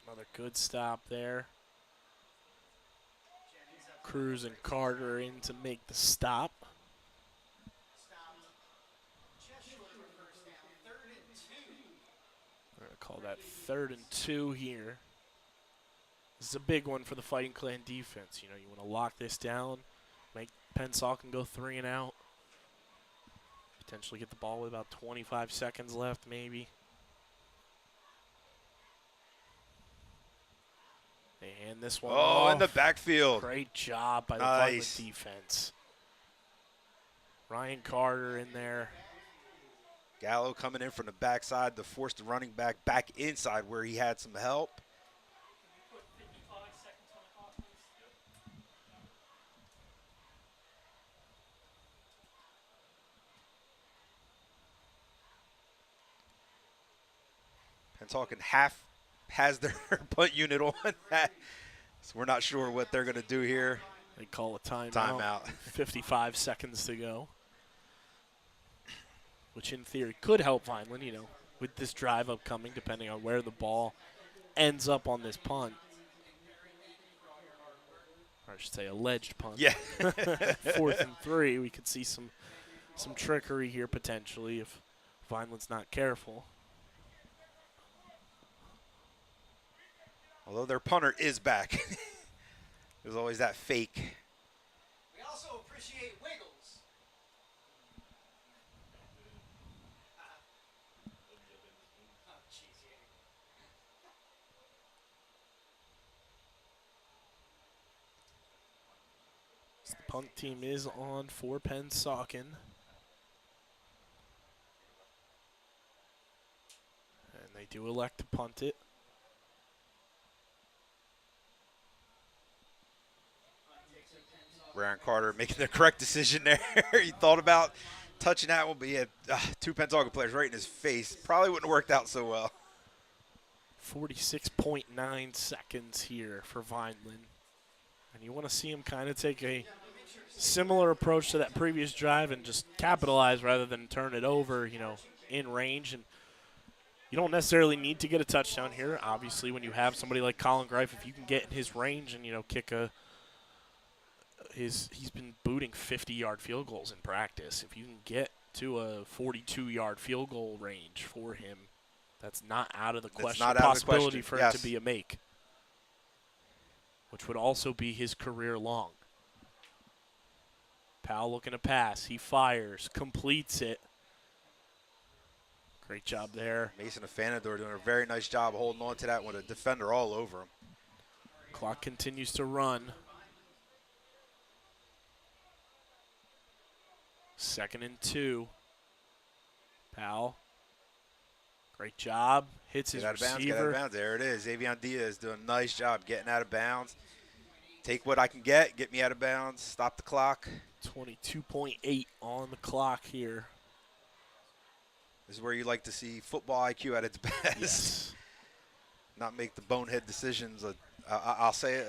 Another good stop there. Cruz and Carter in to make the stop. We're going to call that 3rd and 2 here. This is a big one for the Fighting Clan defense. You know, you want to lock this down, make Pennsauken go 3 and out. Potentially get the ball with about 25 seconds left, maybe. They hand this one off. In the backfield. Great job by the Nice. Vineland defense. Ryan Carter in there. Gallo coming in from the backside to force the running back back inside where he had some help. Pennsauken half has their punt unit on that, so we're not sure what they're going to do here. They call a timeout. Timeout. 55 seconds to go. Which in theory could help Vineland, you know, with this drive upcoming, depending on where the ball ends up on this punt. Or I should say alleged punt. Yeah. 4th and 3. We could see some trickery here potentially if Vineland's not careful. Although their punter is back. There's always that fake. We also appreciate Wiggles. Oh, jeez, yeah. The punt team is on for Pennsauken. And they do elect to punt it. Ryan Carter making the correct decision there. He thought about touching that one, but he had 2 Pennsauken players right in his face. Probably wouldn't have worked out so well. 46.9 seconds here for Vineland. And you want to see him kind of take a similar approach to that previous drive and just capitalize rather than turn it over, you know, in range. And You don't necessarily need to get a touchdown here. Obviously, when you have somebody like Colin Greif, if you can get in his range and, kick he's been booting 50-yard field goals in practice. If you can get to a 42-yard field goal range for him, that's not out of the question. Possibility for it to be a make, which would also be his career long. Powell looking to pass. He fires, completes it. Great job there. Mason Afanador doing a very nice job holding on to that with a defender all over him. Clock continues to run. 2nd and 2. Powell. Great job. Hits his receiver. Get out of bounds. There it is. Xavier Diaz doing a nice job getting out of bounds. Take what I can get me out of bounds, stop the clock. 22.8 on the clock here. This is where you like to see football IQ at its best. Yes. Not make the bonehead decisions. I'll say it,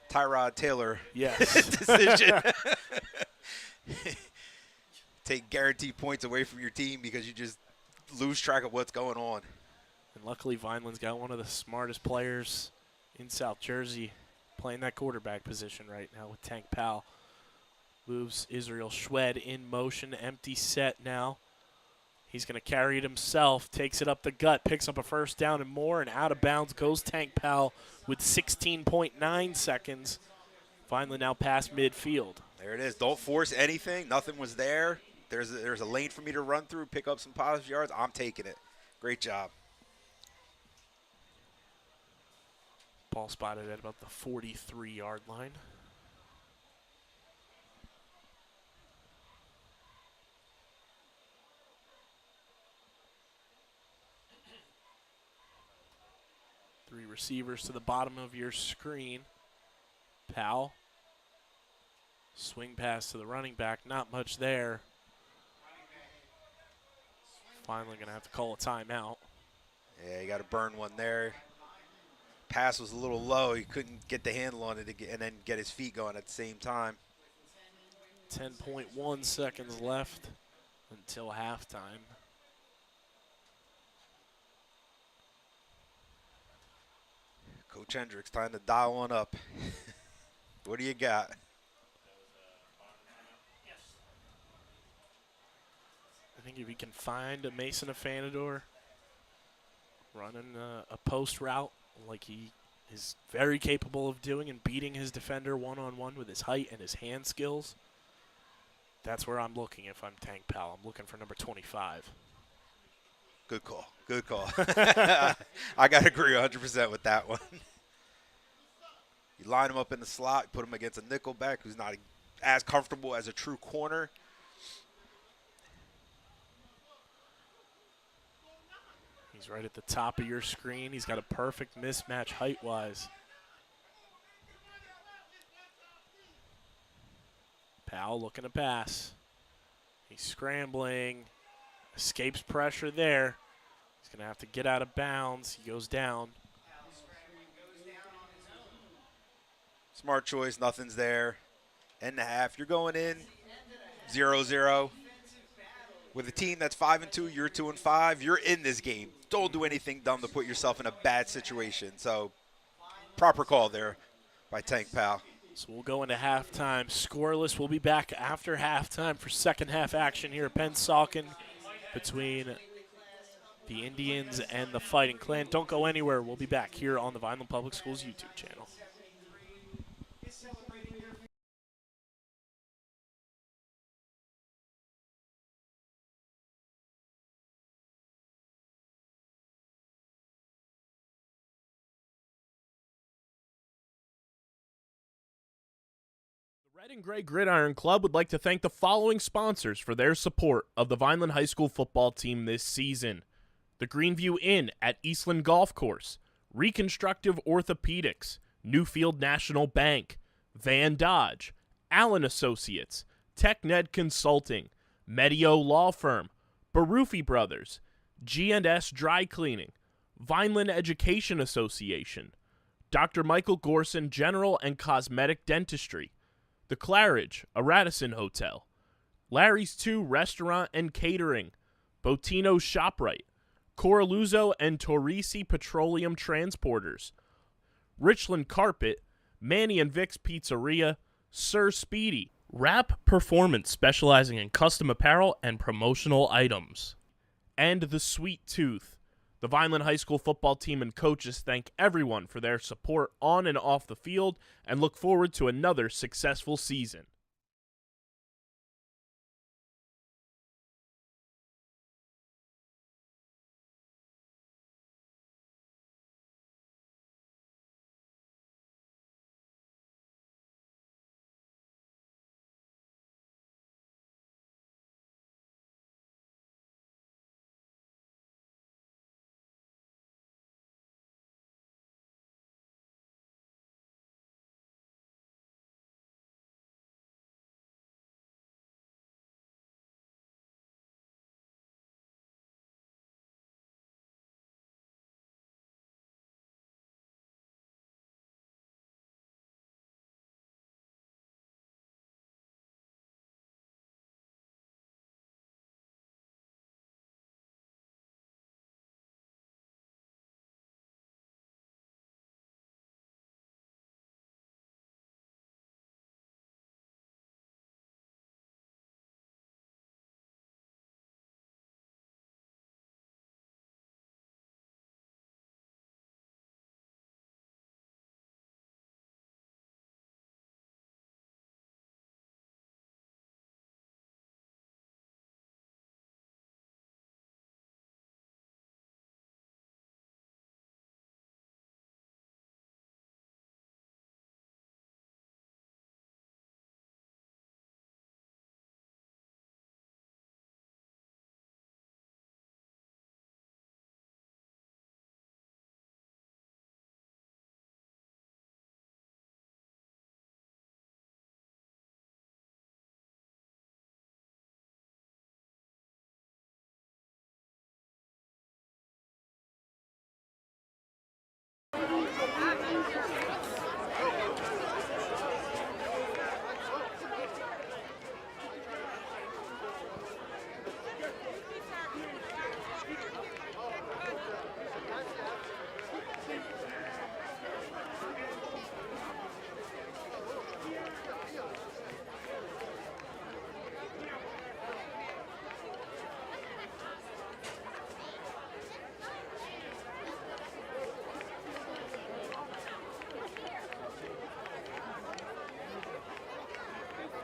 Tyrod Taylor decision. Take guaranteed points away from your team because you just lose track of what's going on. And luckily, Vineland's got one of the smartest players in South Jersey playing that quarterback position right now with Tank Powell. Moves Israel Schwed in motion, empty set now. He's going to carry it himself, takes it up the gut, picks up a first down and more, and out of bounds goes Tank Powell with 16.9 seconds. Finally now past midfield. There it is. Don't force anything. Nothing was there. There's a lane for me to run through, pick up some positive yards. I'm taking it. Great job. Ball spotted at about the 43-yard line. Three receivers to the bottom of your screen. Powell. Swing pass to the running back. Not much there. Finally going to have to call a timeout. Yeah, you got to burn one there. Pass was a little low. He couldn't get the handle on it and then get his feet going at the same time. 10.1 seconds left until halftime. Coach Hendricks, time to dial one up. What do you got? I think if you can find a Mason Afanador running a post route like he is very capable of doing and beating his defender one-on-one with his height and his hand skills, that's where I'm looking if I'm Tank Powell. I'm looking for number 25. Good call. Good call. I got to agree 100% with that one. You line him up in the slot, put him against a nickelback who's not as comfortable as a true corner. He's right at the top of your screen. He's got a perfect mismatch height-wise. Powell looking to pass. He's scrambling. Escapes pressure there. He's going to have to get out of bounds. He goes down. Smart choice. Nothing's there. End the half. You're going in 0-0. With a team that's 5-2, you're 2-5. You're in this game. Don't do anything dumb to put yourself in a bad situation. So, proper call there by Tank Powell. So we'll go into halftime scoreless. We'll be back after halftime for second half action here at Pennsauken between the Indians and the Fighting Clan. Don't go anywhere. We'll be back here on the Vineland Public Schools YouTube channel. Red and Gray Gridiron Club would like to thank the following sponsors for their support of the Vineland High School football team this season. The Greenview Inn at Eastland Golf Course, Reconstructive Orthopedics, Newfield National Bank, Van Dodge, Allen Associates, TechNed Consulting, Medio Law Firm, Barufi Brothers, G&S Dry Cleaning, Vineland Education Association, Dr. Michael Gorson General and Cosmetic Dentistry, The Claridge, a Radisson Hotel, Larry's 2 Restaurant and Catering, Botino's ShopRite, Coraluzzo and Torrisi Petroleum Transporters, Richland Carpet, Manny and Vic's Pizzeria, Sir Speedy, Rap Performance specializing in custom apparel and promotional items, and The Sweet Tooth. The Vineland High School football team and coaches thank everyone for their support on and off the field and look forward to another successful season.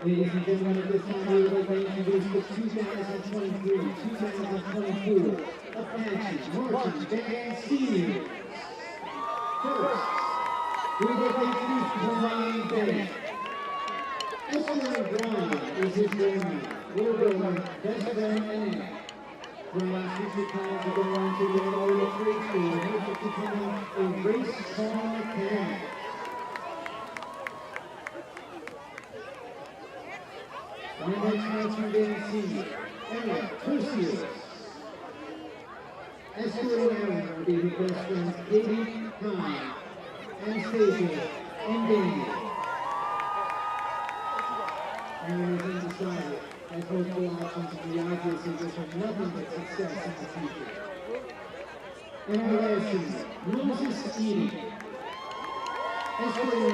Ladies and gentlemen, at this time we would like to introduce the 2023-2024 Apache Marching Band Seniors. First, we would like to introduce Brian Bennett. Esquire Brian is his grandmother, little brother, best friend, and aunt. Brian's future plans are going on to the Auto Trade School and hope to become a race car mechanic. Our next marching band senior, Emma Perseus. Escort and Aaron will be her best friends Katie, Kai, Anastasia, and Danny. Aaron is undecided, as multiple options in the obvious wish her nothing but success in the future. And our last senior, Moses Eady. Escort and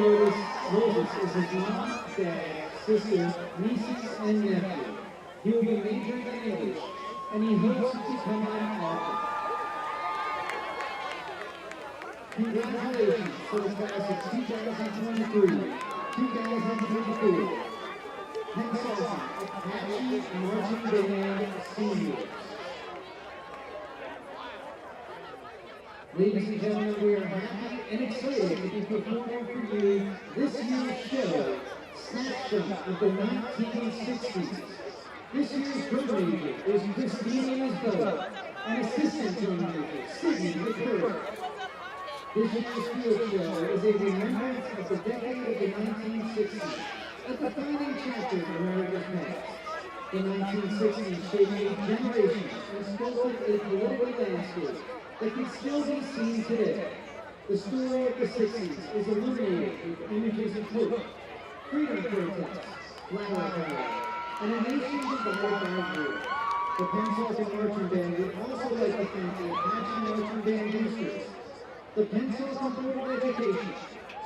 Moses is his mom, dad, sister, nieces, and nephew. He will be majoring in English, and he hopes to become an author. Congratulations to the class of 2023-2024 Pennsauken High School Marching Band Seniors. Ladies and gentlemen, we are happy and excited to be performing for you this year's show, Snapshot of the 1960s. This year's drum major is Christina Isabella, and assistant drum major, Sidney McCurry. This year's field show is a remembrance of the decade of the 1960s, a defining chapter of America's past. The 1960s shaped a generation and sculpted a political landscape that can still be seen today. The story of the 60s is illuminated with images of hope, freedom protests, flower power, and a nation divided by war. The Pennsauken Marching Band would also like to thank the Apache Marching Band boosters, the Pennsauken Board of Education,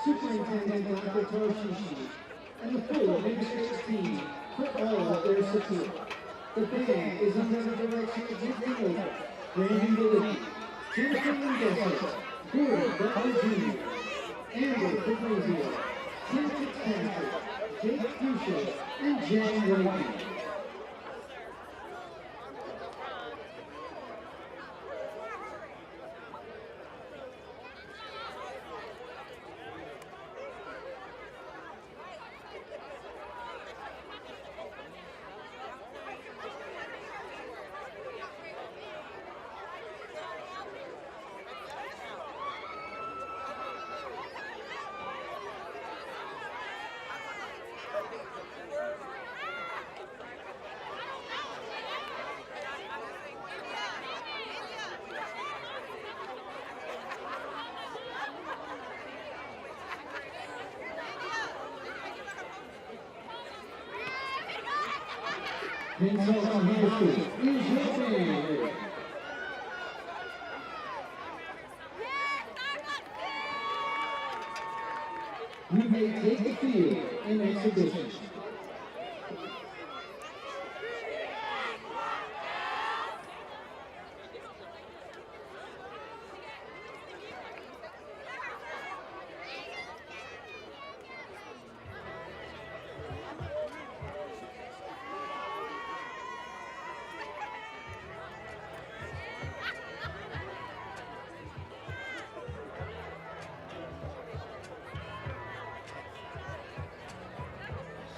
Superintendent Dr. Tarshishi, and the full administrative team for all of their support. The band is under the direction of Nick Vinland, Brandon Galicki, Jennifer Mendoza, Gordon Butler Jr., Amber Fabrizio, Tim Fitzpatrick, Jake Fuchsia, and Jen Whitey. Pennsauken High School is your band. We may take the field in exhibition.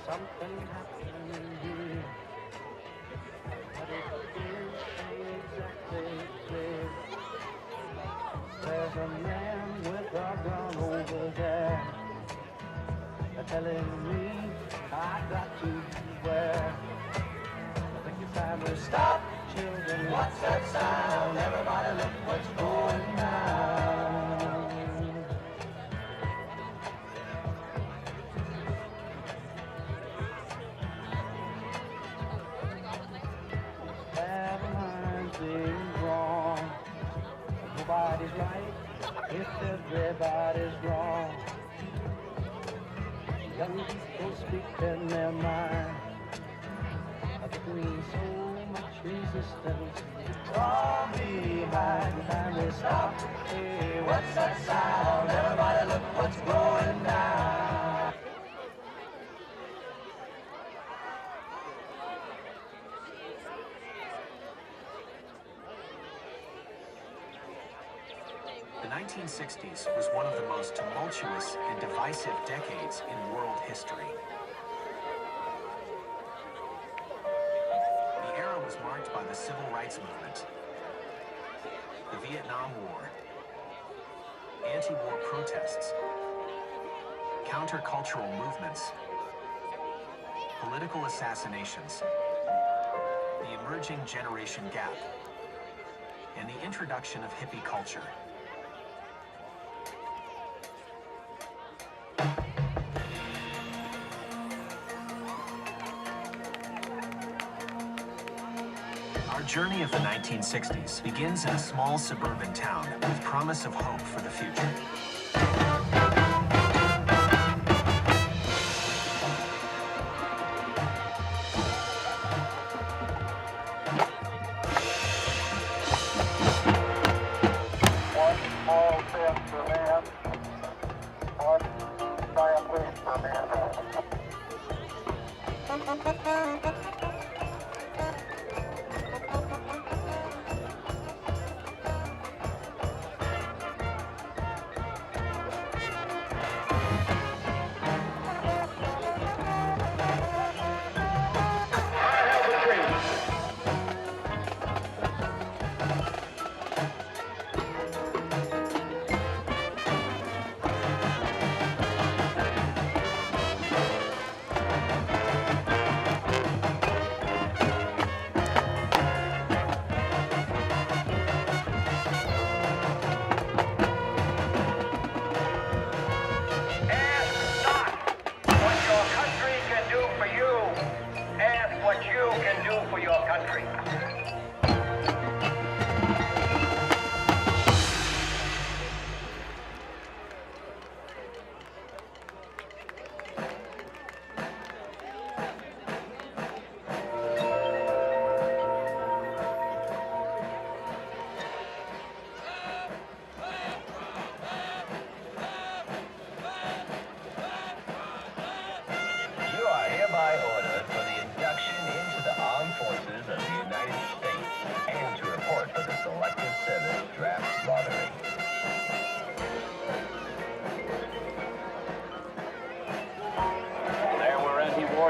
Something happened here, but it isn't exactly clear. There's a man with a gun over there, telling me I got to beware. I think it's time to stop, children. What's that sound? Everybody look what's going down. Nobody's right if everybody's wrong. Young people speak in their mind, between so much resistance. Draw me behind, time to stop. Hey, what's that sound? Everybody look what's going down. The 1960s was one of the most tumultuous and divisive decades in world history. The era was marked by the Civil Rights Movement, the Vietnam War, anti-war protests, countercultural movements, political assassinations, the emerging generation gap, and the introduction of hippie culture. Our journey of the 1960s begins in a small suburban town with promise of hope for the future. One small step for man, one giant leap for mankind.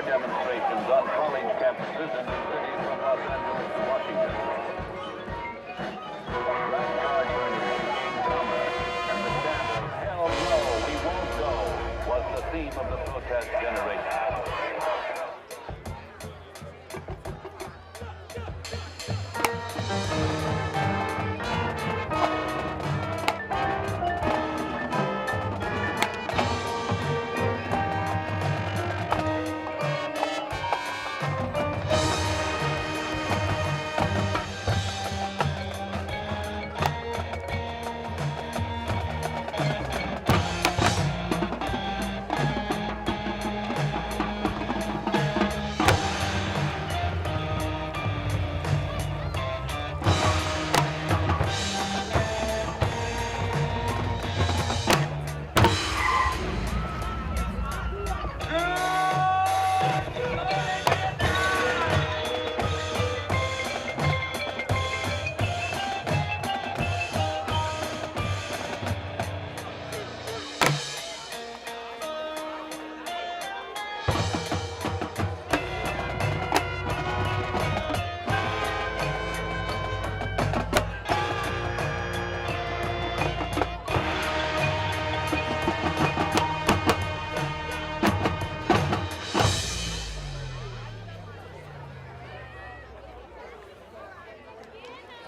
demonstrations on college campuses in the cities from Los Angeles to Washington. Backyard burning in summer, and the chant of "Hell no, we won't go" was the theme of the protest generation.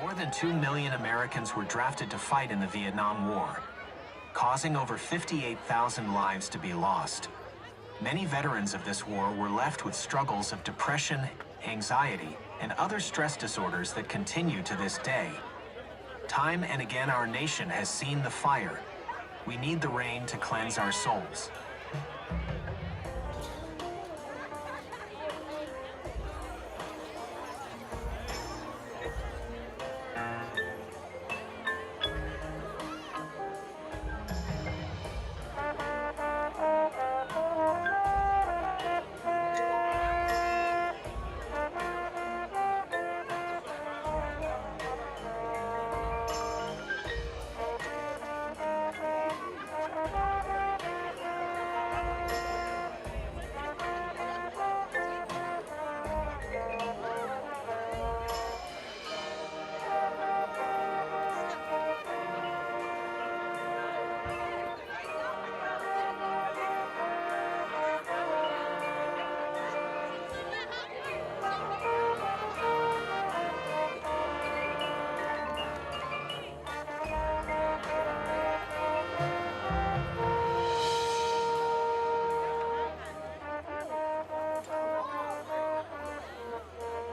More than 2 million Americans were drafted to fight in the Vietnam War, causing over 58,000 lives to be lost. Many veterans of this war were left with struggles of depression, anxiety, and other stress disorders that continue to this day. Time and again our nation has seen the fire. We need the rain to cleanse our souls.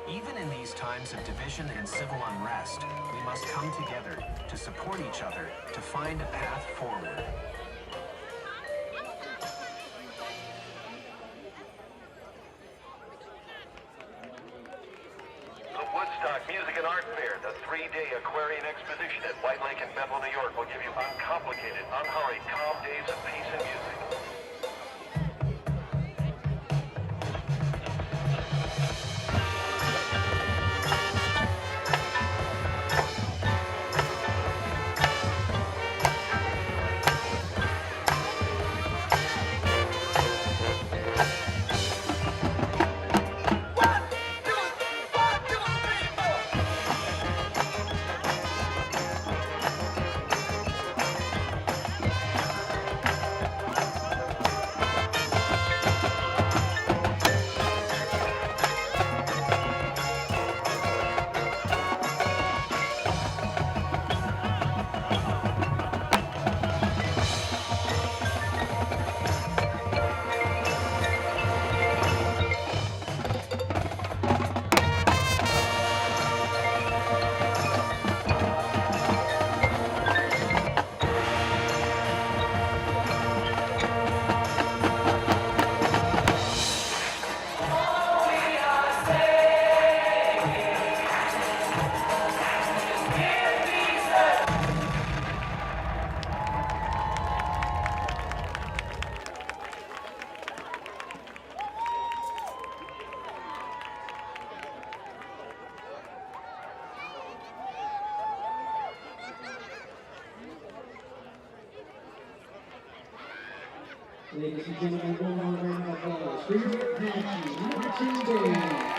Even in these times of division and civil unrest, we must come together to support each other, to find a path forward. The Woodstock Music and Art Fair, the 3-day Aquarian Exposition at White Lake and Bethel, New York, will give you uncomplicated, unhurried, calm days of peace and music. Ladies and gentlemen, one more round of applause for your Apache number 2 band.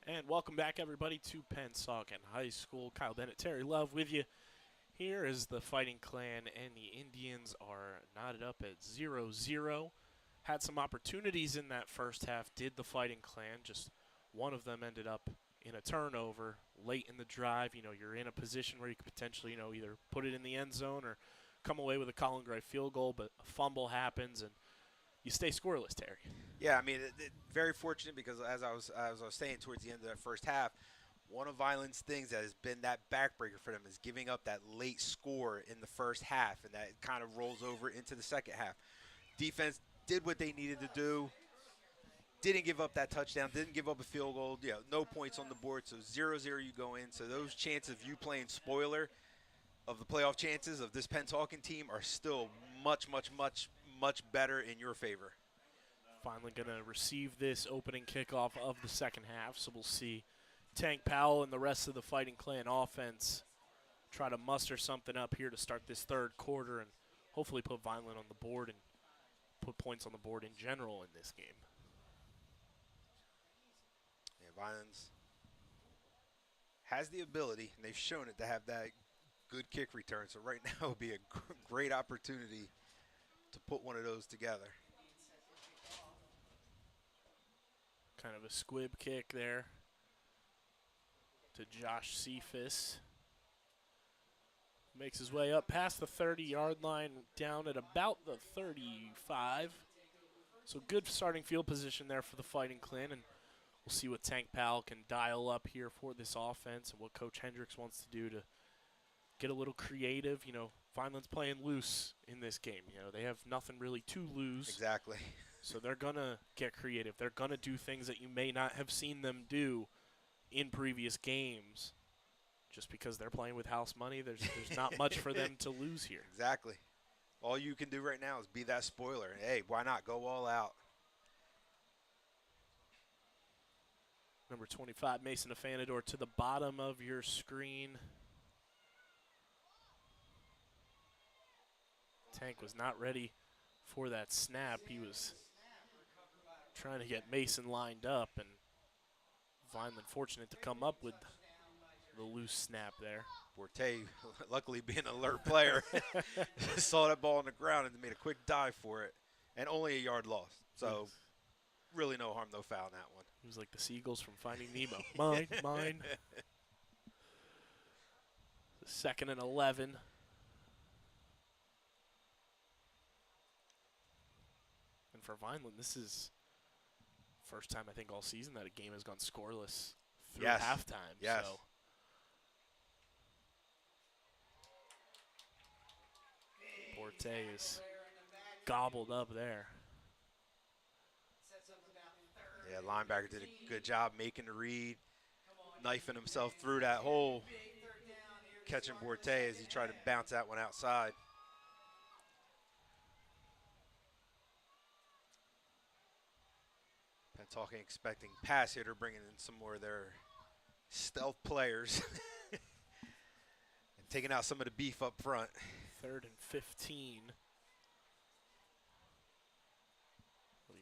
And welcome back, everybody, to Pennsauken High School. Kyle Bennett, Terry Love with you. Here is the Fighting Clan, and the Indians are knotted up at 0-0. Had some opportunities in that first half, did the Fighting Clan. Just one of them ended up in a turnover late in the drive. You know, you're in a position where you could potentially, you know, either put it in the end zone or come away with a Colin Gray field goal, but a fumble happens, and you stay scoreless, Terry. Yeah, I mean, very fortunate because as I was saying towards the end of that first half, one of Vineland's things that has been that backbreaker for them is giving up that late score in the first half, and that kind of rolls over into the second half. Defense did what they needed to do, didn't give up that touchdown, didn't give up a field goal, you know, no points on the board, so 0-0 you go in. So those chances of you playing spoiler of the playoff chances of this Pennsauken team are still much, much, much, much better in your favor. Finally going to receive this opening kickoff of the second half, so we'll see Tank Powell and the rest of the Fighting Clan offense try to muster something up here to start this third quarter and hopefully put Vineland on the board and put points on the board in general in this game. Yeah, Vineland's has the ability, and they've shown it, to have that good kick return. So right now would be a great opportunity to put one of those together. Kind of a squib kick there to Josh Cephas. Makes his way up past the 30-yard line, down at about the 35. So good starting field position there for the Fighting Clan, and we'll see what Tank Powell can dial up here for this offense and what Coach Hendricks wants to do to get a little creative. You know, Vineland's playing loose in this game. You know, they have nothing really to lose. Exactly. So they're going to get creative. They're going to do things that you may not have seen them do in previous games. Just because they're playing with house money, there's not much for them to lose here. Exactly. All you can do right now is be that spoiler. Hey, why not go all out? Number 25, Mason Afanador, to the bottom of your screen. Tank was not ready for that snap. He was trying to get Mason lined up, and Vineland fortunate to come up with the loose snap there. Borte, luckily being an alert player, saw that ball on the ground and made a quick dive for it, and only a yard lost. So really no harm, no foul in that one. He was like the seagulls from Finding Nemo. Mine, mine. Second and 11. And for Vineland, this is first time I think all season that a game has gone scoreless through halftime. Yes. So Borte is gobbled up there. Yeah, linebacker did a good job making the read, knifing himself through that hole, catching Borte as he tried to bounce that one outside. Pennsauken expecting pass hitter, bringing in some more of their stealth players and taking out some of the beef up front. 3rd and 15.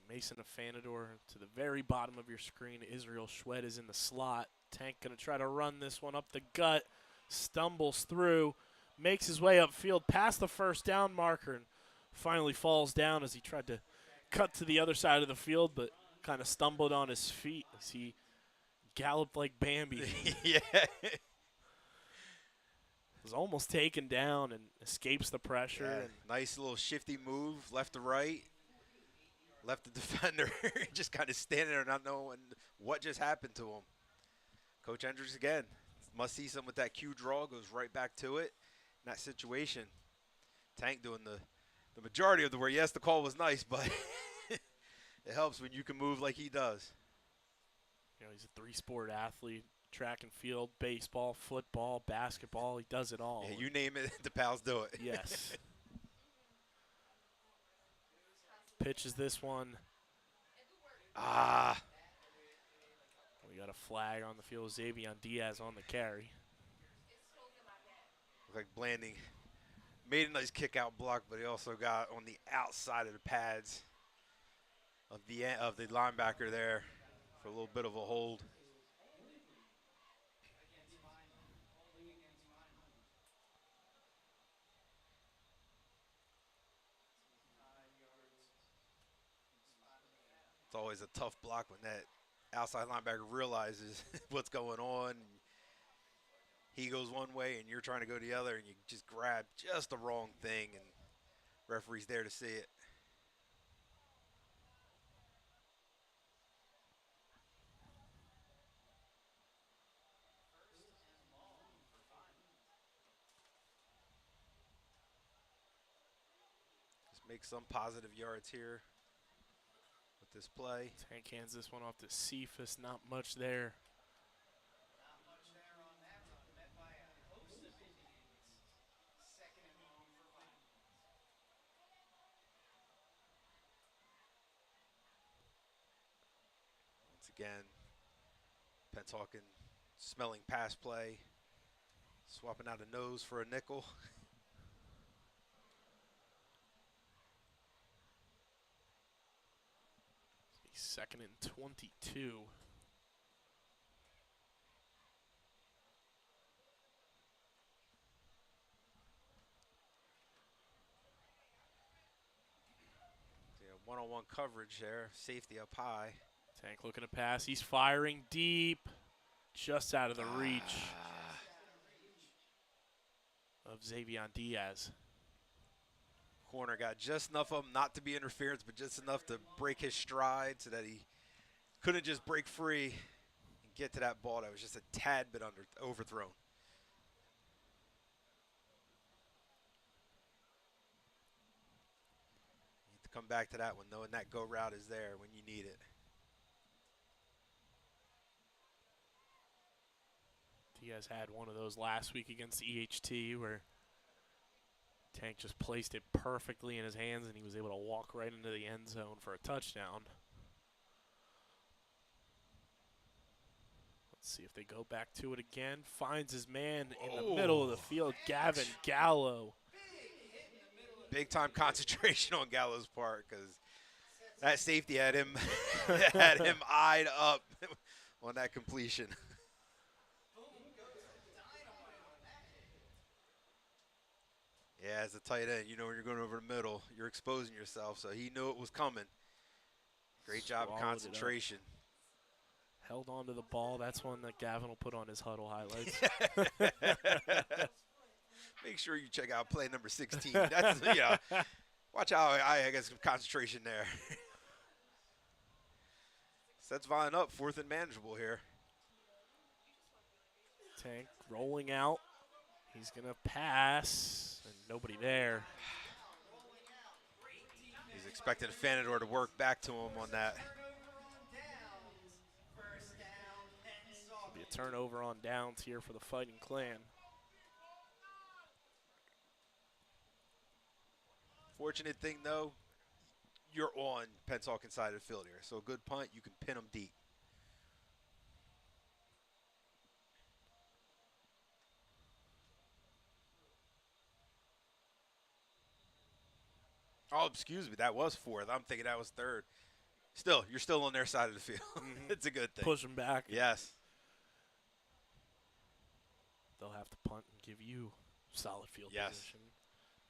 Mason Afanador to the very bottom of your screen. Israel Schwed is in the slot. Tank going to try to run this one up the gut. Stumbles through. Makes his way upfield past the first down marker and finally falls down as he tried to cut to the other side of the field, but kind of stumbled on his feet as he galloped like Bambi. Yeah. Was almost taken down and escapes the pressure. Yeah, nice little shifty move, left to right. Left the defender just kind of standing there not knowing what just happened to him. Coach Hendricks again, must see some with that Q draw, goes right back to it. In that situation, Tank doing the majority of the work. Yes, the call was nice, but it helps when you can move like he does. You know, he's a 3-sport athlete, track and field, baseball, football, basketball. He does it all. Yeah, you name it, the pals do it. Yes. Pitches this one. We got a flag on the field. Xavier Diaz on the carry. Looked like Blanding made a nice kick out block, but he also got on the outside of the pads of the linebacker there for a little bit of a hold. It's always a tough block when that outside linebacker realizes what's going on. He goes one way and you're trying to go the other, and you just grab just the wrong thing, and referee's there to see it. Just make some positive yards here with this play. Tank hands this one off to Cephas. Not much there. Not much there on that run, met by a host of Indians. Second and long for Vineland. Once again, Pennsauken smelling pass play, swapping out a nose for a nickel. Second and 22. One-on-one coverage there, safety up high. Tank looking to pass. He's firing deep, just out of the reach of Xavier Diaz. Corner got just enough of him not to be interference, but just enough to break his stride so that he couldn't just break free and get to that ball that was just a tad bit overthrown. You have to come back to that one, knowing that go route is there when you need it. Diaz had one of those last week against EHT where Tank just placed it perfectly in his hands and he was able to walk right into the end zone for a touchdown. Let's see if they go back to it again. Finds his man in the middle of the field, Gavin Gallo. Big time concentration on Gallo's part, because that safety had him had him eyed up on that completion. Yeah, as a tight end, you know when you're going over the middle, you're exposing yourself, so he knew it was coming. Great job of concentration. Held on to the ball. That's one that Gavin will put on his huddle highlights. Make sure you check out play number 16. That's, watch out. I got some concentration there. Sets Vine up, 4th and manageable here. Tank rolling out. He's going to pass, and nobody there. He's expecting Fanador to work back to him on that. Be a turnover on downs here for the Fighting Clan. Fortunate thing, though, you're on Pennsauken side of the field here. So a good punt, you can pin them deep. Oh, excuse me, that was 4th. I'm thinking that was 3rd. Still, you're still on their side of the field. It's a good thing. Push them back. Yes. They'll have to punt and give you solid field position.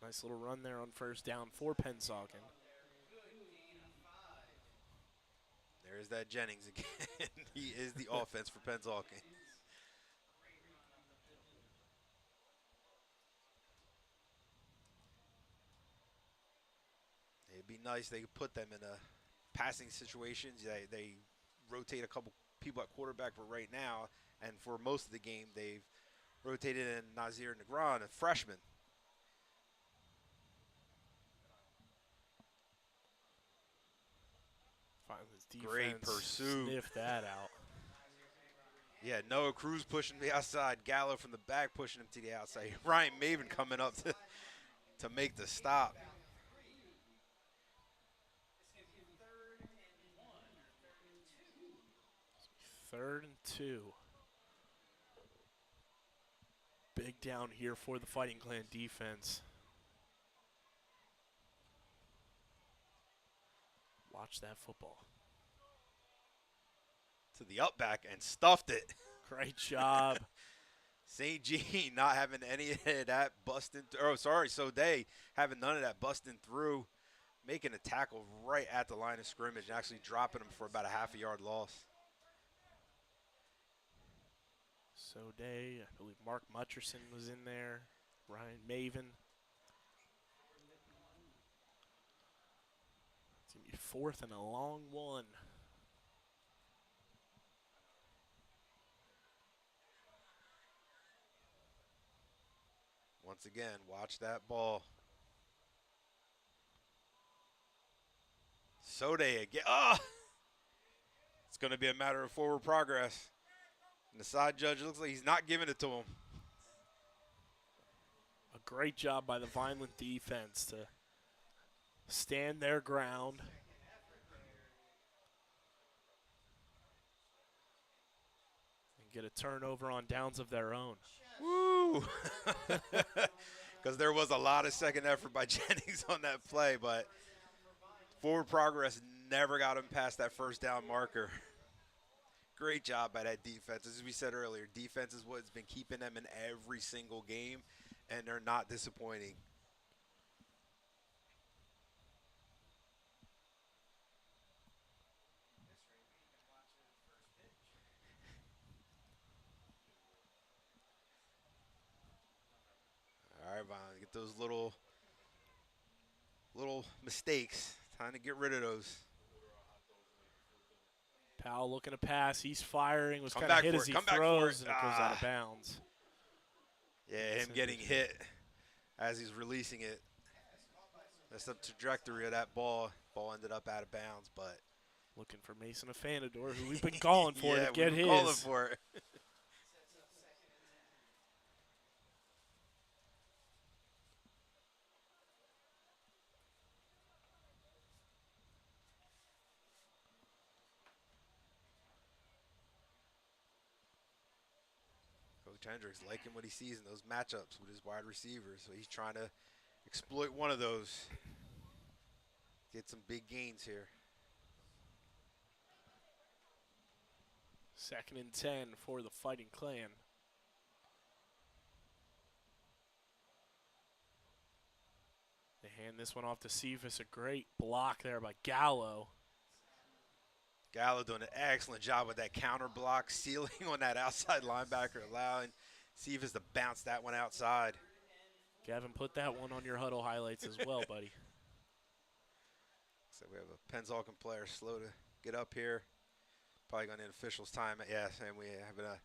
Nice little run there on first down for Pennsauken. There's that Jennings again. He is the offense for Pennsauken. It'd be nice they could put them in a passing situations. They rotate a couple people at quarterback for right now, and for most of the game they've rotated in Nazir Negron, a freshman. Great pursuit. Sniff that out. Yeah, Noah Cruz pushing the outside. Gallo from the back pushing him to the outside. Ryan Maven coming up to make the stop. 3rd and 2. Big down here for the Fighting Clan defense. Watch that football. To the up back and stuffed it. Great job. St. Jean not having any of that busting. So they having none of that busting through making a tackle right at the line of scrimmage and actually dropping him for about a half a yard loss. So Day, I believe Mark Mutcherson was in there, Ryan Maven. It's going to be 4th and a long one. Once again, watch that ball. Sode again. Oh! It's going to be a matter of forward progress. And the side judge looks like he's not giving it to him. A great job by the Vineland defense to stand their ground. And get a turnover on downs of their own. Woo! Because there was a lot of second effort by Jennings on that play, but forward progress never got him past that first down marker. Great job by that defense. As we said earlier, defense is what's been keeping them in every single game, and they're not disappointing. All right, Vaughn, get those little mistakes. Time to get rid of those. Powell looking to pass. He's firing. Was Come kind of back hit for as it. he Come back for throws, it. and it goes out of Ah. bounds. Yeah, him getting hit as he's releasing it. That's the trajectory of that ball. Ball ended up out of bounds, but Looking for Mason Afanador, who we've been calling for yeah, to get we've his. been calling for it. Coach Hendricks liking what he sees in those matchups with his wide receivers, so he's trying to exploit one of those. Get some big gains here. 2nd and 10 for the Fighting Clan. They hand this one off to Cephas. A great block there by Gallo. Gallo doing an excellent job with that counter block, sealing on that outside linebacker, allowing Cephas to bounce that one outside. Gavin, put that one on your huddle highlights as well, buddy. So we have a Pennsauken player slow to get up here. Probably going to need officials' time. Yeah, and we have an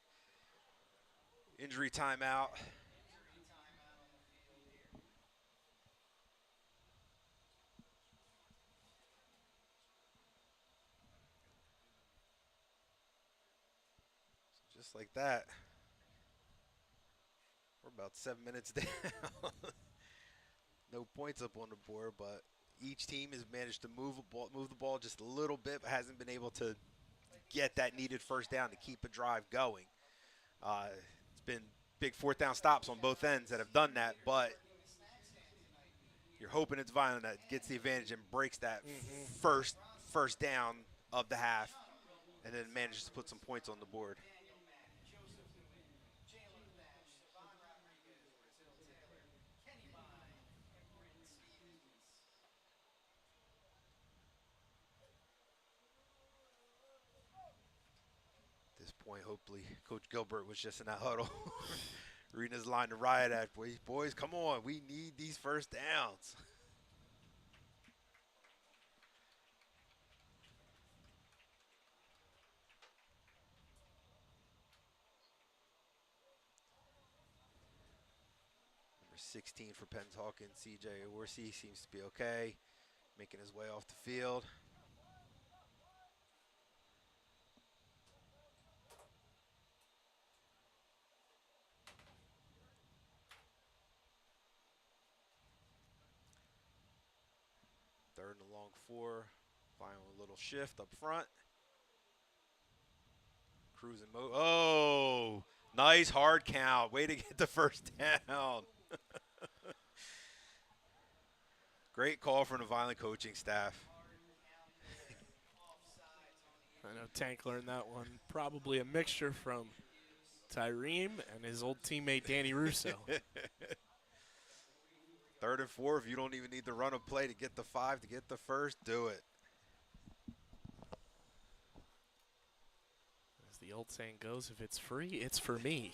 injury timeout. Just like that. We're about 7 minutes down. No points up on the board, but each team has managed to move the ball just a little bit, but hasn't been able to get that needed first down to keep a drive going. It's been big 4th down stops on both ends that have done that, but you're hoping it's Vineland that gets the advantage and breaks that first down of the half, and then manages to put some points on the board. At this point, hopefully, Coach Gilbert was just in that huddle, reading his line to riot at. Boys, come on, we need these first downs. Number 16 for Pennsauken, CJ Orsi seems to be okay, making his way off the field. Third and a long 4. Final little shift up front. Cruising mode. Oh, nice hard count. Way to get the first down. Great call from the Vineland coaching staff. I know Tank learned that one. Probably a mixture from Tyreem and his old teammate Danny Russo. 3rd and 4, if you don't even need the run of play to get the 5, to get the first, do it. As the old saying goes, if it's free, it's for me.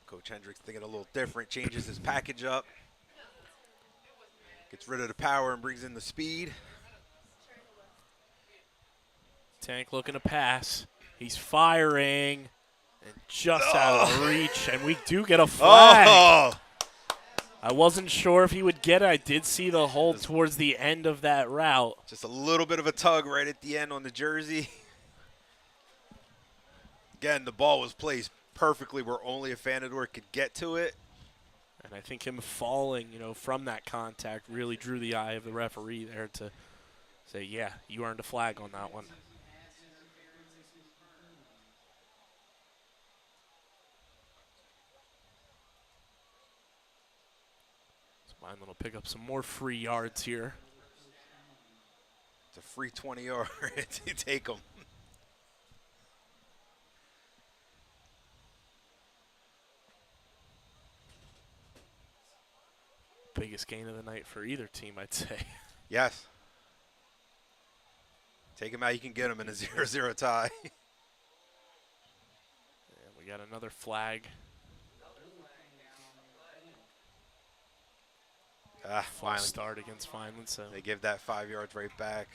Coach Hendricks thinking a little different, changes his package up. Gets rid of the power and brings in the speed. Tank looking to pass. He's firing. And just out of reach. And we do get a flag. Oh! I wasn't sure if he would get it. I did see the hold towards the end of that route. Just a little bit of a tug right at the end on the jersey. Again, the ball was placed perfectly where only a Fanador could get to it. And I think him falling, from that contact really drew the eye of the referee there to say, yeah, you earned a flag on that one. So Vineland will pick up some more free yards here. It's a free 20 yards. You take them. Biggest gain of the night for either team, I'd say. Yes. Take him out, you can get him in a 0-0 tie. And we got another flag. False start against Vineland. So they give that 5 yards right back.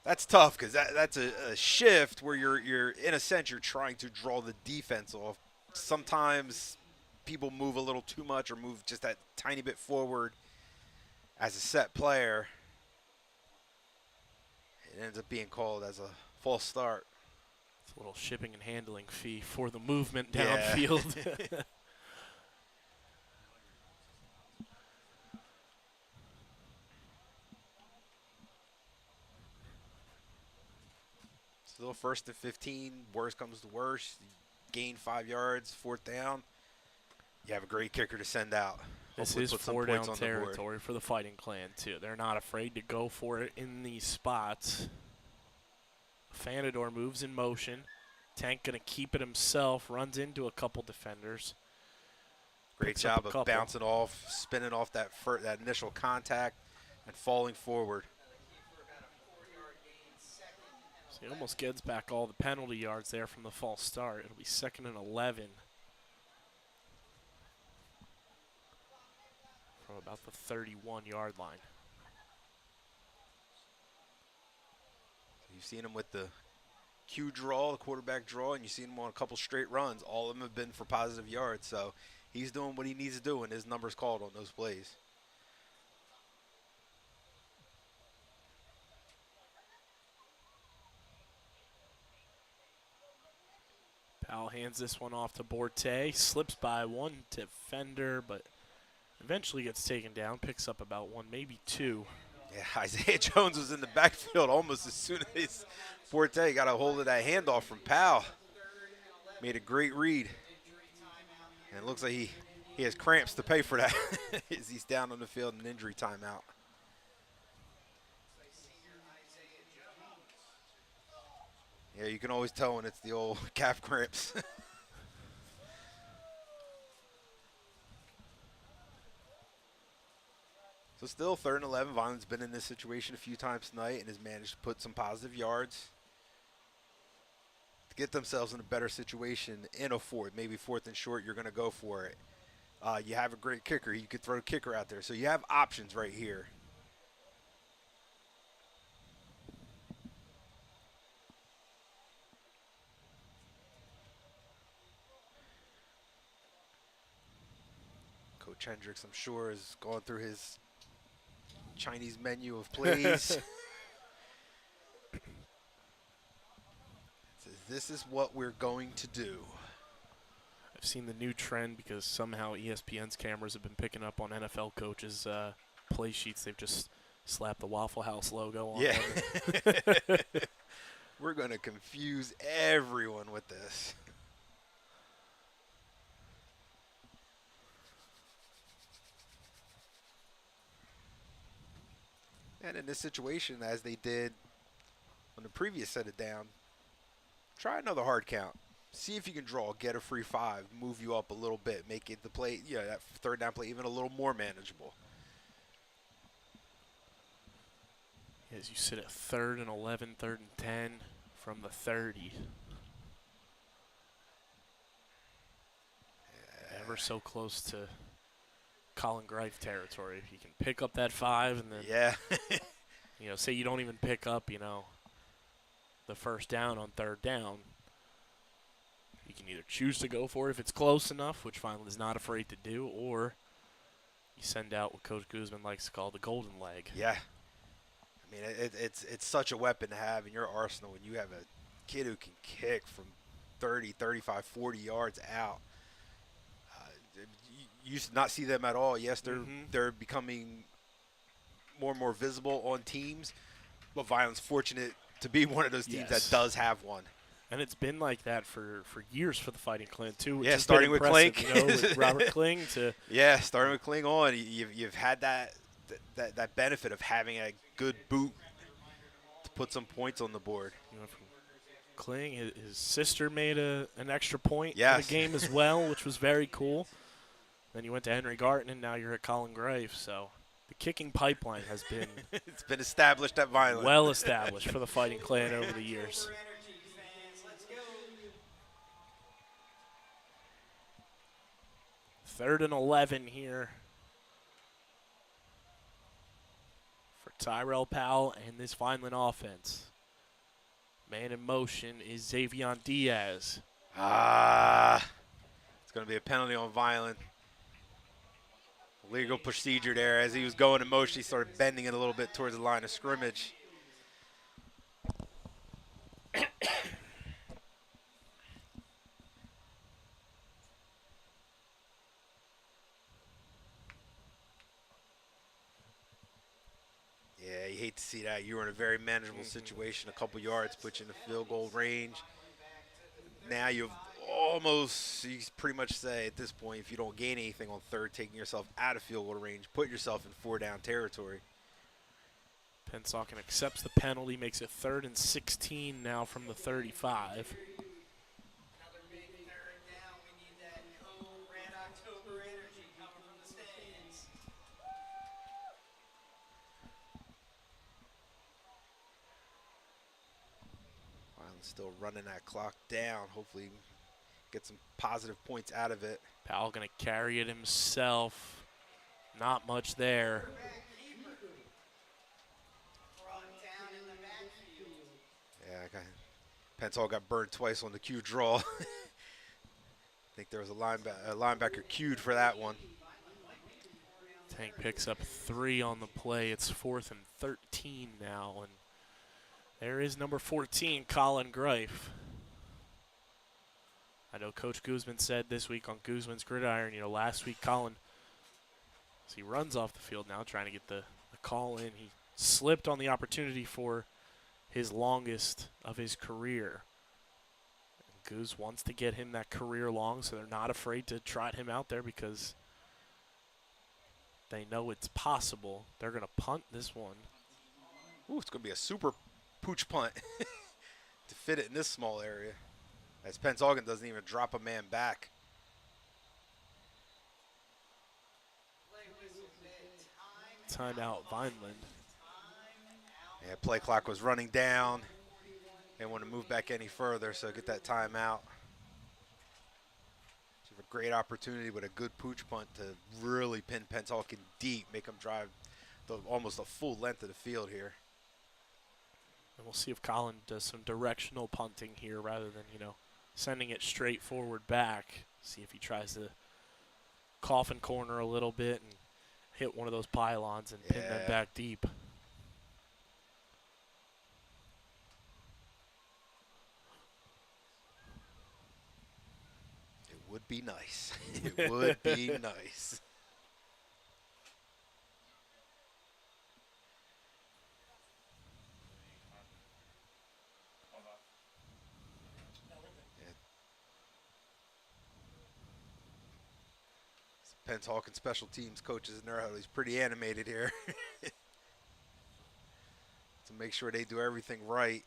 That's tough because that's a shift where you're in a sense you're trying to draw the defense off. Sometimes people move a little too much or move just that tiny bit forward as a set player. It ends up being called as a false start. It's a little shipping and handling fee for the movement downfield. Yeah. Still 1st and 15. Worst comes to worst. Gain 5 yards, 4th down. You have a great kicker to send out. This Hopefully is put some 4-down points on the board. territory for the Fighting Clan, too. They're not afraid to go for it in these spots. Fanador moves in motion. Tank going to keep it himself. Runs into a couple defenders. Great job of bouncing off, spinning off that initial contact, and falling forward. So he almost gets back all the penalty yards there from the false start. It'll be 2nd and 11. From about the 31-yard line. You've seen him with the Q draw, the quarterback draw, and you've seen him on a couple straight runs. All of them have been for positive yards. So he's doing what he needs to do, and his number's called on those plays. Powell hands this one off to Borte. Slips by one defender, but eventually gets taken down. Picks up about one, maybe two. Yeah, Isaiah Jones was in the backfield almost as soon as Forte got a hold of that handoff from Powell. Made a great read. And it looks like he has cramps to pay for that as he's down on the field in an injury timeout. Yeah, you can always tell when it's the old calf cramps. So still 3rd and 11. Vineland's been in this situation a few times tonight and has managed to put some positive yards to get themselves in a better situation in a 4th. Maybe 4th and short, you're going to go for it. You have a great kicker. You could throw a kicker out there. So you have options right here. Coach Hendricks, I'm sure, has gone through his Chinese menu of plays. Says, this is what we're going to do. I've seen the new trend because somehow ESPN's cameras have been picking up on NFL coaches' play sheets. They've just slapped the Waffle House logo on them. We're going to confuse everyone with this. And in this situation, as they did on the previous set it down, try another hard count. See if you can draw, get a free 5, move you up a little bit, make it the play, that third down play even a little more manageable. As you sit at 3rd and 11, 3rd and 10 from the 30. Ever so close to Colin Greif territory. If you can pick up that 5 and then, say you don't even pick up, the first down on 3rd down, you can either choose to go for it if it's close enough, which Vineland is not afraid to do, or you send out what Coach Guzman likes to call the golden leg. Yeah. I mean, it's such a weapon to have in your arsenal when you have a kid who can kick from 30, 35, 40 yards out. You used to not see them at all. Yes, they're becoming more and more visible on teams, but Vineland's fortunate to be one of those teams that does have one. And it's been like that for years for the Fighting Clan, too. Yeah, starting with Klink. With Robert Kling to – yeah, starting with Kling on. You've had that benefit of having a good boot to put some points on the board. From Kling, his sister made an extra point in the game as well, which was very cool. Then you went to Henry Garten, and now you're at Colin Greif. So the kicking pipeline has been – it's been established at Vineland. Well established for the Fighting Clan over the years. 3rd and 11 here for Tyrell Powell and this Vineland offense. Man in motion is Xavion Diaz. It's going to be a penalty on Vineland. Legal procedure there. As he was going in motion, he started bending it a little bit towards the line of scrimmage. Yeah, you hate to see that. You were in a very manageable situation. A couple yards put you in the field goal range. Now you've almost, you pretty much say at this point, if you don't gain anything on 3rd, taking yourself out of field goal range, put yourself in 4-down territory. Pennsauken accepts the penalty, makes it 3rd and 16 now from the 35. Still running that clock down. Hopefully get some positive points out of it. Powell going to carry it himself. Not much there. Yeah, Pennsauken got burned twice on the cue draw. I think there was a linebacker cued for that one. Tank picks up 3 on the play. It's 4th and 13 now, and there is number 14, Colin Greif. I know Coach Guzman said this week on Guzman's Gridiron, last week Colin, as he runs off the field now trying to get the call in, he slipped on the opportunity for his longest of his career. And Guz wants to get him that career long, so they're not afraid to trot him out there because they know it's possible. They're going to punt this one. Ooh, it's going to be a super pooch punt to fit it in this small area, as Pennsauken doesn't even drop a man back. Timeout Vineland. Yeah, play clock was running down. They want to move back any further, so get that timeout. So a great opportunity with a good pooch punt to really pin Pennsauken deep, make them drive almost a full length of the field here. And we'll see if Colin does some directional punting here rather than, sending it straight forward back. See if he tries to coffin corner a little bit and hit one of those pylons and pin them back deep. It would be nice. It would be nice. Pennsauken special teams coaches in their huddle. He's pretty animated here. to make sure they do everything right.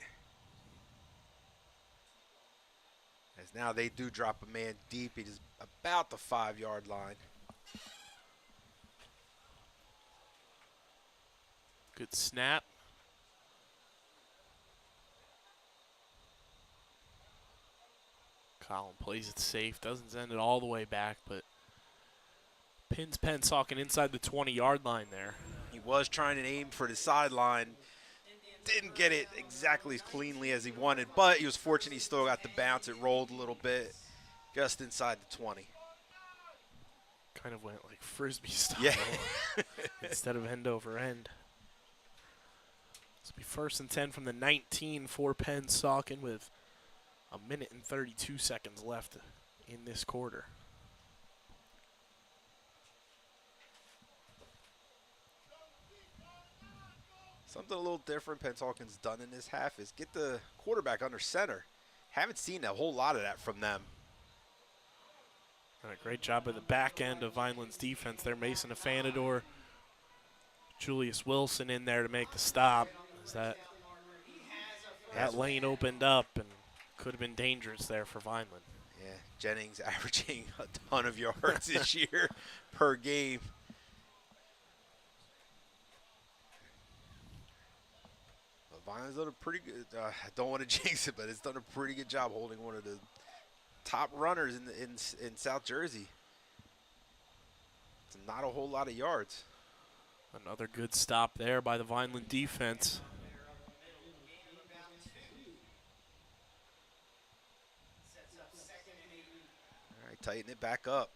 As now they do drop a man deep. He's about the 5-yard line. Good snap. Collin plays it safe, doesn't send it all the way back, but pins Pennsauken inside the 20-yard line there. He was trying to aim for the sideline. Didn't get it exactly as cleanly as he wanted, but he was fortunate he still got the bounce. It rolled a little bit just inside the 20. Kind of went like Frisbee style Yeah. instead of end over end. This will be 1st and 10 from the 19 for Pennsauken with 1 minute and 32 seconds left in this quarter. Something a little different Pennsauken's done in this half is get the quarterback under center. Haven't seen a whole lot of that from them. And a great job at the back end of Vineland's defense there. Mason Afanador, Julius Wilson in there to make the stop. As that lane opened up and could have been dangerous there for Vineland. Yeah, Jennings averaging a ton of yards this year per game. Vineland's done a pretty good, I don't want to jinx it, but it's done a pretty good job holding one of the top runners in South Jersey. It's not a whole lot of yards. Another good stop there by the Vineland defense. All right, tighten it back up.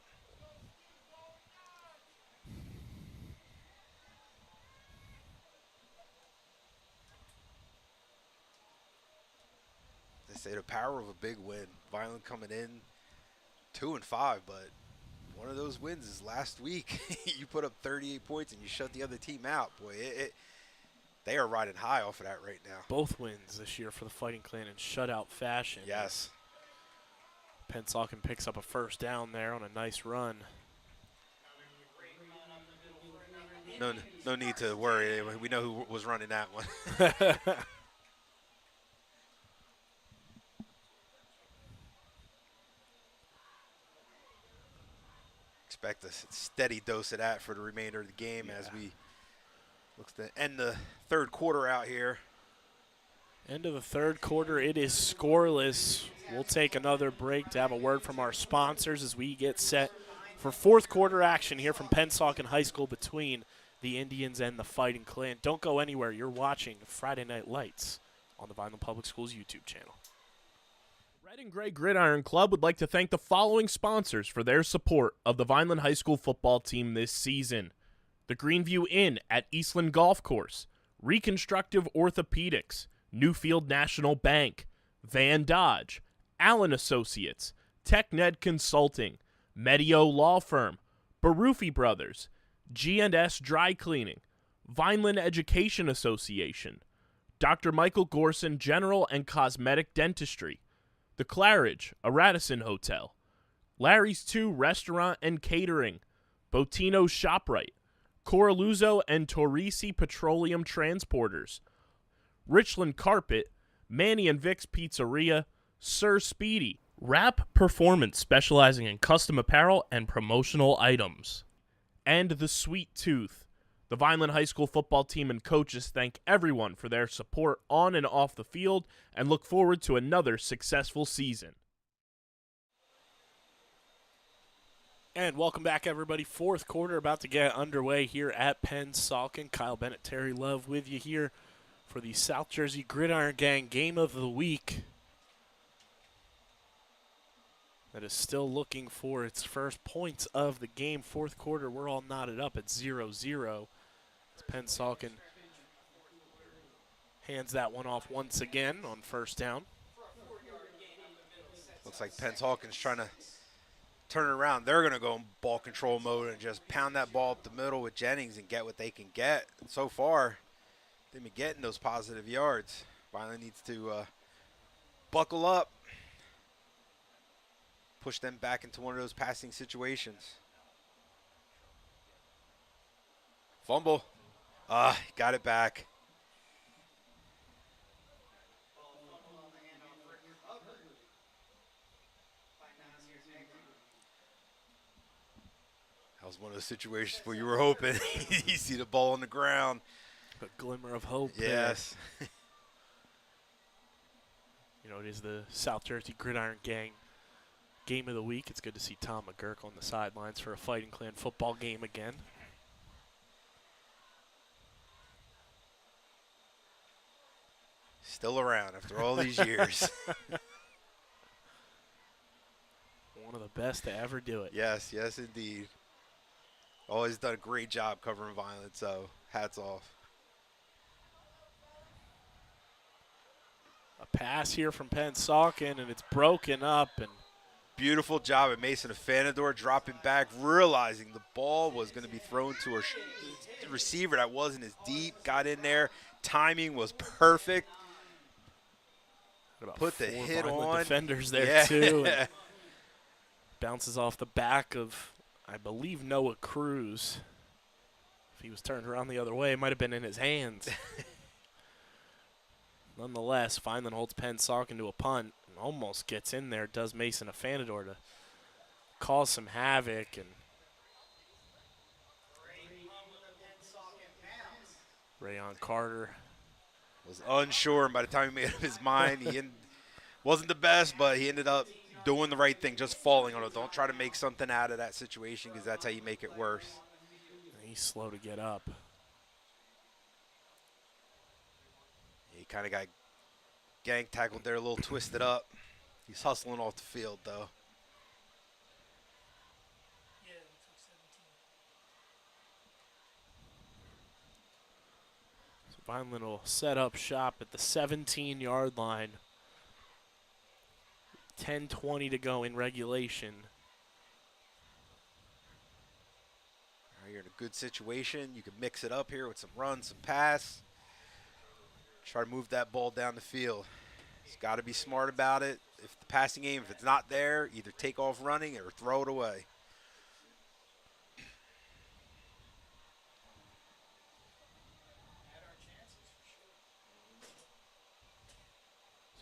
They say the power of a big win. Vineland coming in 2-5, but one of those wins is last week. You put up 38 points and you shut the other team out. Boy, they are riding high off of that right now. Both wins this year for the Fighting Clan in shutout fashion. Yes. Pennsauken picks up a 1st down there on a nice run. No need to worry. We know who was running that one. Expect a steady dose of that for the remainder of the game as we look to end the 3rd quarter out here. End of the 3rd quarter, it is scoreless. We'll take another break to have a word from our sponsors as we get set for 4th quarter action here from Pennsauken High School between the Indians and the Fighting Clan. Don't go anywhere. You're watching Friday Night Lights on the Vineland Public Schools YouTube channel. Red and Gray Gridiron Club would like to thank the following sponsors for their support of the Vineland High School football team this season. The Greenview Inn at Eastland Golf Course, Reconstructive Orthopedics, Newfield National Bank, Van Dodge, Allen Associates, TechNed Consulting, Medio Law Firm, Barufi Brothers, G&S Dry Cleaning, Vineland Education Association, Dr. Michael Gorson General and Cosmetic Dentistry, The Claridge, a Radisson Hotel, Larry's 2 Restaurant and Catering, Botino's ShopRite, Coraluzzo and Torrisi Petroleum Transporters, Richland Carpet, Manny and Vic's Pizzeria, Sir Speedy, Rap Performance specializing in custom apparel and promotional items, and The Sweet Tooth. The Vineland High School football team and coaches thank everyone for their support on and off the field and look forward to another successful season. And welcome back, everybody. 4th quarter about to get underway here at Pennsauken. Kyle Bennett, Terry Love with you here for the South Jersey Gridiron Gang Game of the Week. That is still looking for its first points of the game. 4th quarter, we're all knotted up at 0-0. As Pennsauken hands that one off once again on 1st down. Looks like Pennsauken's trying to turn it around. They're going to go in ball control mode and just pound that ball up the middle with Jennings and get what they can get. And so far, they've been getting those positive yards. Vineland needs to buckle up, push them back into one of those passing situations. Fumble. Got it back. That was one of those situations where you were hoping you see the ball on the ground. A glimmer of hope. Yes. You know, it is the South Jersey Gridiron Gang game of the week. It's good to see Tom McGurk on the sidelines for a Fighting Clan football game again. Still around after all these years. One of the best to ever do it. Yes, yes, indeed. Always done a great job covering Vineland, so hats off. A pass here from Pennsauken, and it's broken up. And beautiful job at Mason Afanador dropping back, realizing the ball was going to be thrown to a receiver that wasn't as deep. Got in there. Timing was perfect. Put the hit on. Defenders there, too. And bounces off the back of, I believe, Noah Cruz. If he was turned around the other way, it might have been in his hands. Nonetheless, Vineland holds Pennsauken to a punt and almost gets in there. Does Mason Afanador to cause some havoc. And Rayon Carter was unsure, and by the time he made up his mind, he wasn't the best, but he ended up doing the right thing, just falling on it. Don't try to make something out of that situation, because that's how you make it worse. He's slow to get up. He kind of got gang tackled there, a little twisted up. He's hustling off the field, though. So Vineland will set up shop at the 17-yard line. 10:20 to go in regulation. All right, you're in a good situation. You can mix it up here with some run, some pass. Try to move that ball down the field. He's got to be smart about it. If the passing game, if it's not there, either take off running or throw it away.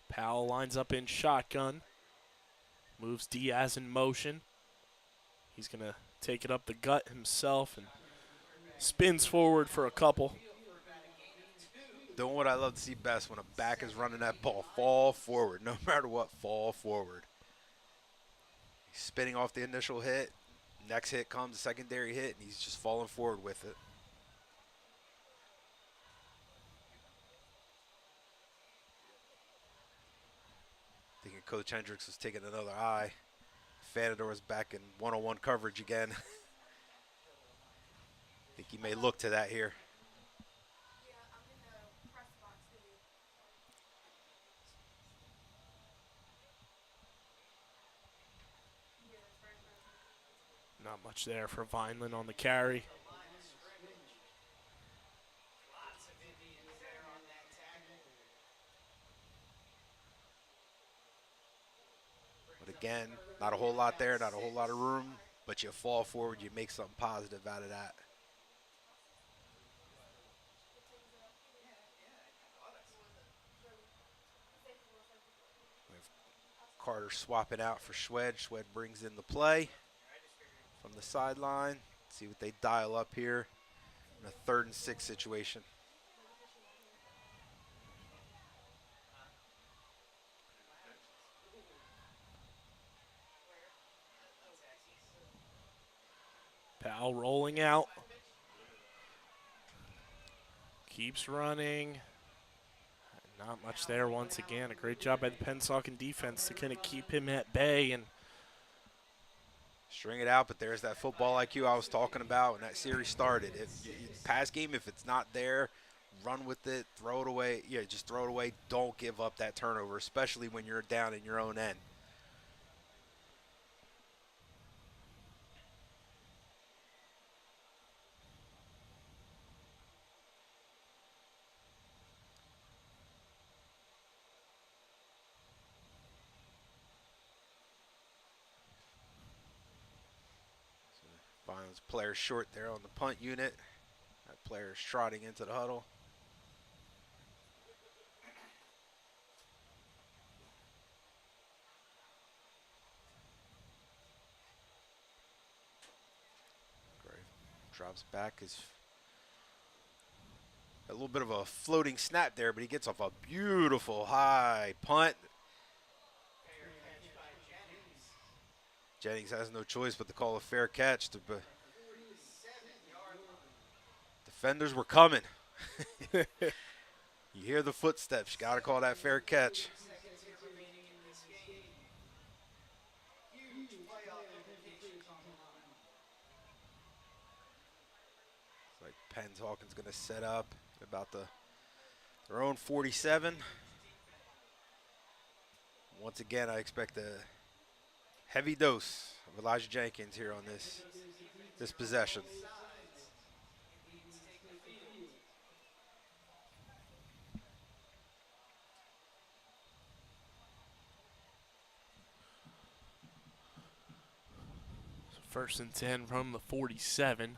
Powell lines up in shotgun. Moves Diaz in motion. He's going to take it up the gut himself and spins forward for a couple. Doing what I love to see best when a back is running that ball. Fall forward. No matter what, fall forward. He's spinning off the initial hit. Next hit comes, a secondary hit, and he's just falling forward with it. Thinking Coach Hendricks was taking another eye. Fanador's back in one-on-one coverage again. I think he may look to that here. Not much there for Vineland on the carry. But again, not a whole lot there, not a whole lot of room, but you fall forward, you make something positive out of that. We have Carter swapping out for Schwed. Schwed brings in the play from the sideline. See what they dial up here in a 3rd and 6 situation. Powell rolling out. Keeps running. Not much there once again. A great job by the Pennsauken defense to kind of keep him at bay and string it out, but there's that football IQ I was talking about when that series started. Pass game, if it's not there, run with it, throw it away. Yeah, just throw it away. Don't give up that turnover, especially when you're down in your own end. Vineland's player short there on the punt unit. That player is trotting into the huddle. Drops back. Is a little bit of a floating snap there, but he gets off a beautiful high punt. Jennings has no choice but to call a fair catch. Defenders were coming. You hear the footsteps. You got to call that fair catch. It's like Pennsauken's going to set up about their own 47. Once again, I expect a heavy dose of Elijah Jenkins here on this possession. First and 10 from the 47.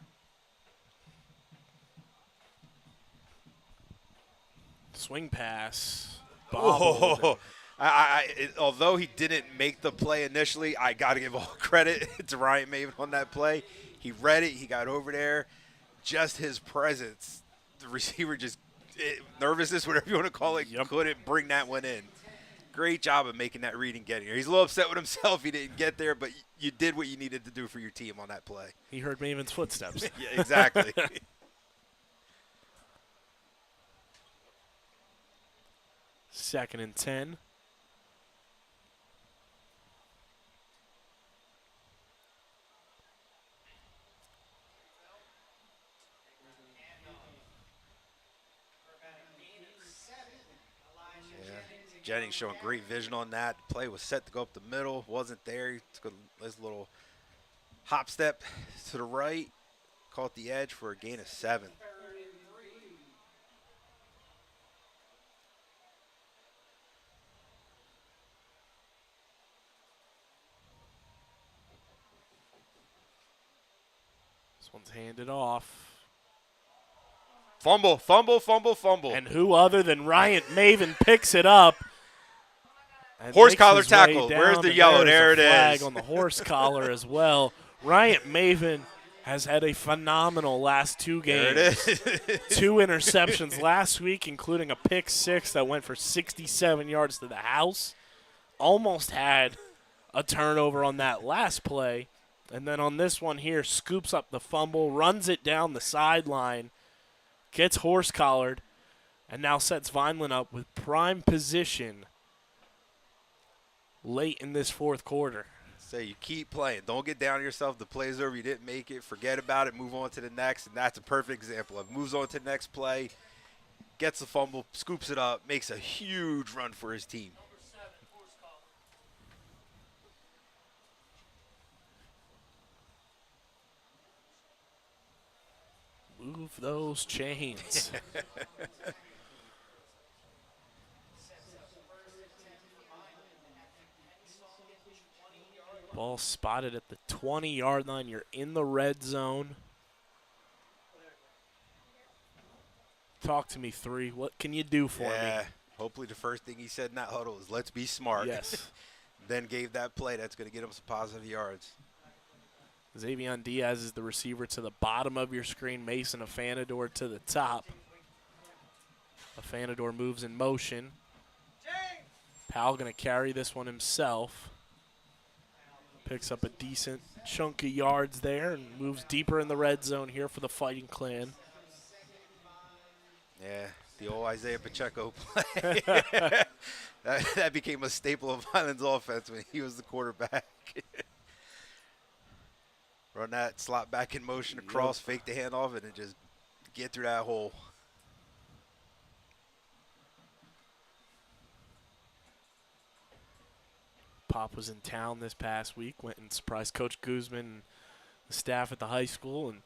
Swing pass. Oh, although he didn't make the play initially, I got to give all credit to Ryan Maven on that play. He read it. He got over there. Just his presence. The receiver just nervousness, whatever you want to call it, couldn't bring that one in. Great job of making that read and getting here. He's a little upset with himself he didn't get there, but you did what you needed to do for your team on that play. He heard Maven's footsteps. Yeah, exactly. Second and 10. Jennings showing great vision on that. The play was set to go up the middle. Wasn't there. He took his little hop step to the right. Caught the edge for a gain of 7. This one's handed off. Fumble, fumble, fumble, fumble. And who other than Ryan Maven picks it up. Horse collar tackle. Where's the yellow? There it is. Flag on the horse collar as well. Ryan Maven has had a phenomenal last 2 games. There it is. 2 interceptions last week, including a pick 6 that went for 67 yards to the house. Almost had a turnover on that last play. And then on this one here, scoops up the fumble, runs it down the sideline, gets horse collared, and now sets Vineland up with prime position late in this fourth quarter. Say you keep playing. Don't get down on yourself. The play's over. You didn't make it. Forget about it. Move on to the next. And that's a perfect example of moves on to the next play, gets the fumble, scoops it up, makes a huge run for his team. Move those chains. Ball spotted at the 20-yard line. You're in the red zone. Talk to me, 3. What can you do for me? Hopefully the first thing he said in that huddle is, let's be smart. Yes. Then gave that play that's going to get him some positive yards. Xavier Diaz is the receiver to the bottom of your screen. Mason Afanador to the top. Afanador moves in motion. Powell going to carry this one himself. Picks up a decent chunk of yards there and moves deeper in the red zone here for the Fighting Clan. Yeah, the old Isaiah Pacheco play. that became a staple of Vineland's offense when he was the quarterback. Run that slot back in motion across, fake the handoff, and then just get through that hole. Pop was in town this past week, went and surprised Coach Guzman and the staff at the high school, and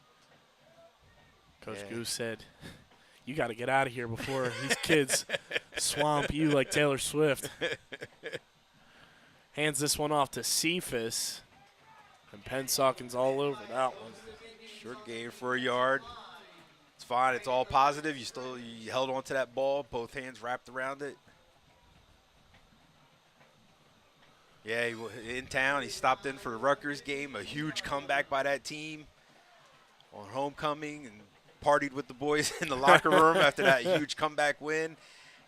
Coach Goose said, you got to get out of here before these kids swamp you like Taylor Swift. Hands this one off to Cephas, and Pensauken's all over that one. Short gain for a yard. It's fine. It's all positive. You held on to that ball, both hands wrapped around it. Yeah, in town. He stopped in for the Rutgers game. A huge comeback by that team on homecoming and partied with the boys in the locker room after that huge comeback win,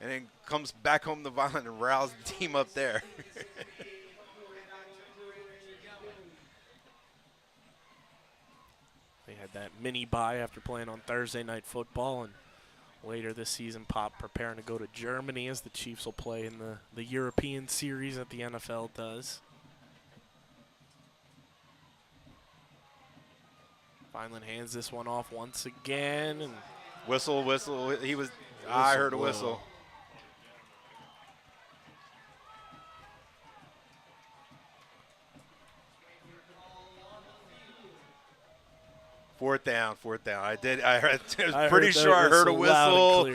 and then comes back home to Vineland and rouse the team up there. They had that mini bye after playing on Thursday Night Football, and later this season, Pop preparing to go to Germany as the Chiefs will play in the European series that the NFL does. Vineland hands this one off once again. And Whistle. I heard a whistle. Fourth down. I was pretty sure I heard a whistle.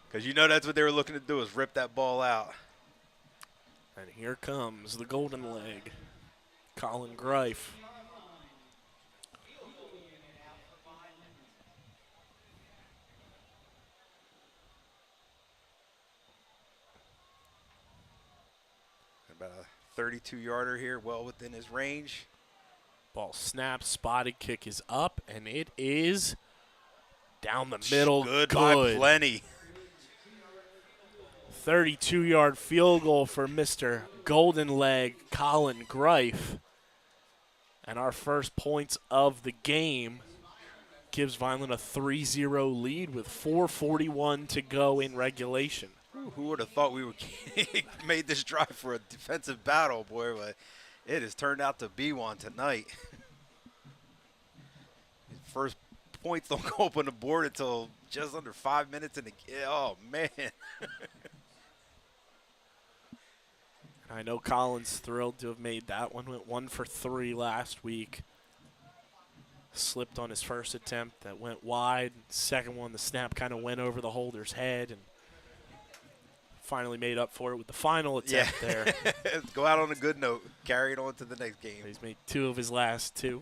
Because you know that's what they were looking to do, is rip that ball out. And here comes the golden leg, Colin Greif. About a 32-yarder here, well within his range. Ball snapped, spotted, kick is up, and it is down the middle. Good by plenty. 32-yard field goal for Mr. Golden Leg, Colin Greif. And our first points of the game gives Vineland a 3-0 lead with 4:41 to go in regulation. Who would have thought we would made this drive for a defensive battle, boy, but it has turned out to be one tonight. First points don't go up on the board until just under 5 minutes in the game. Oh, man. I know Colin's thrilled to have made that one. Went 1 for 3 last week. Slipped on his first attempt. That went wide. Second one, the snap kind of went over the holder's head and finally made up for it with the final attempt there. Go out on a good note. Carry it on to the next game. He's made 2 of his last 2.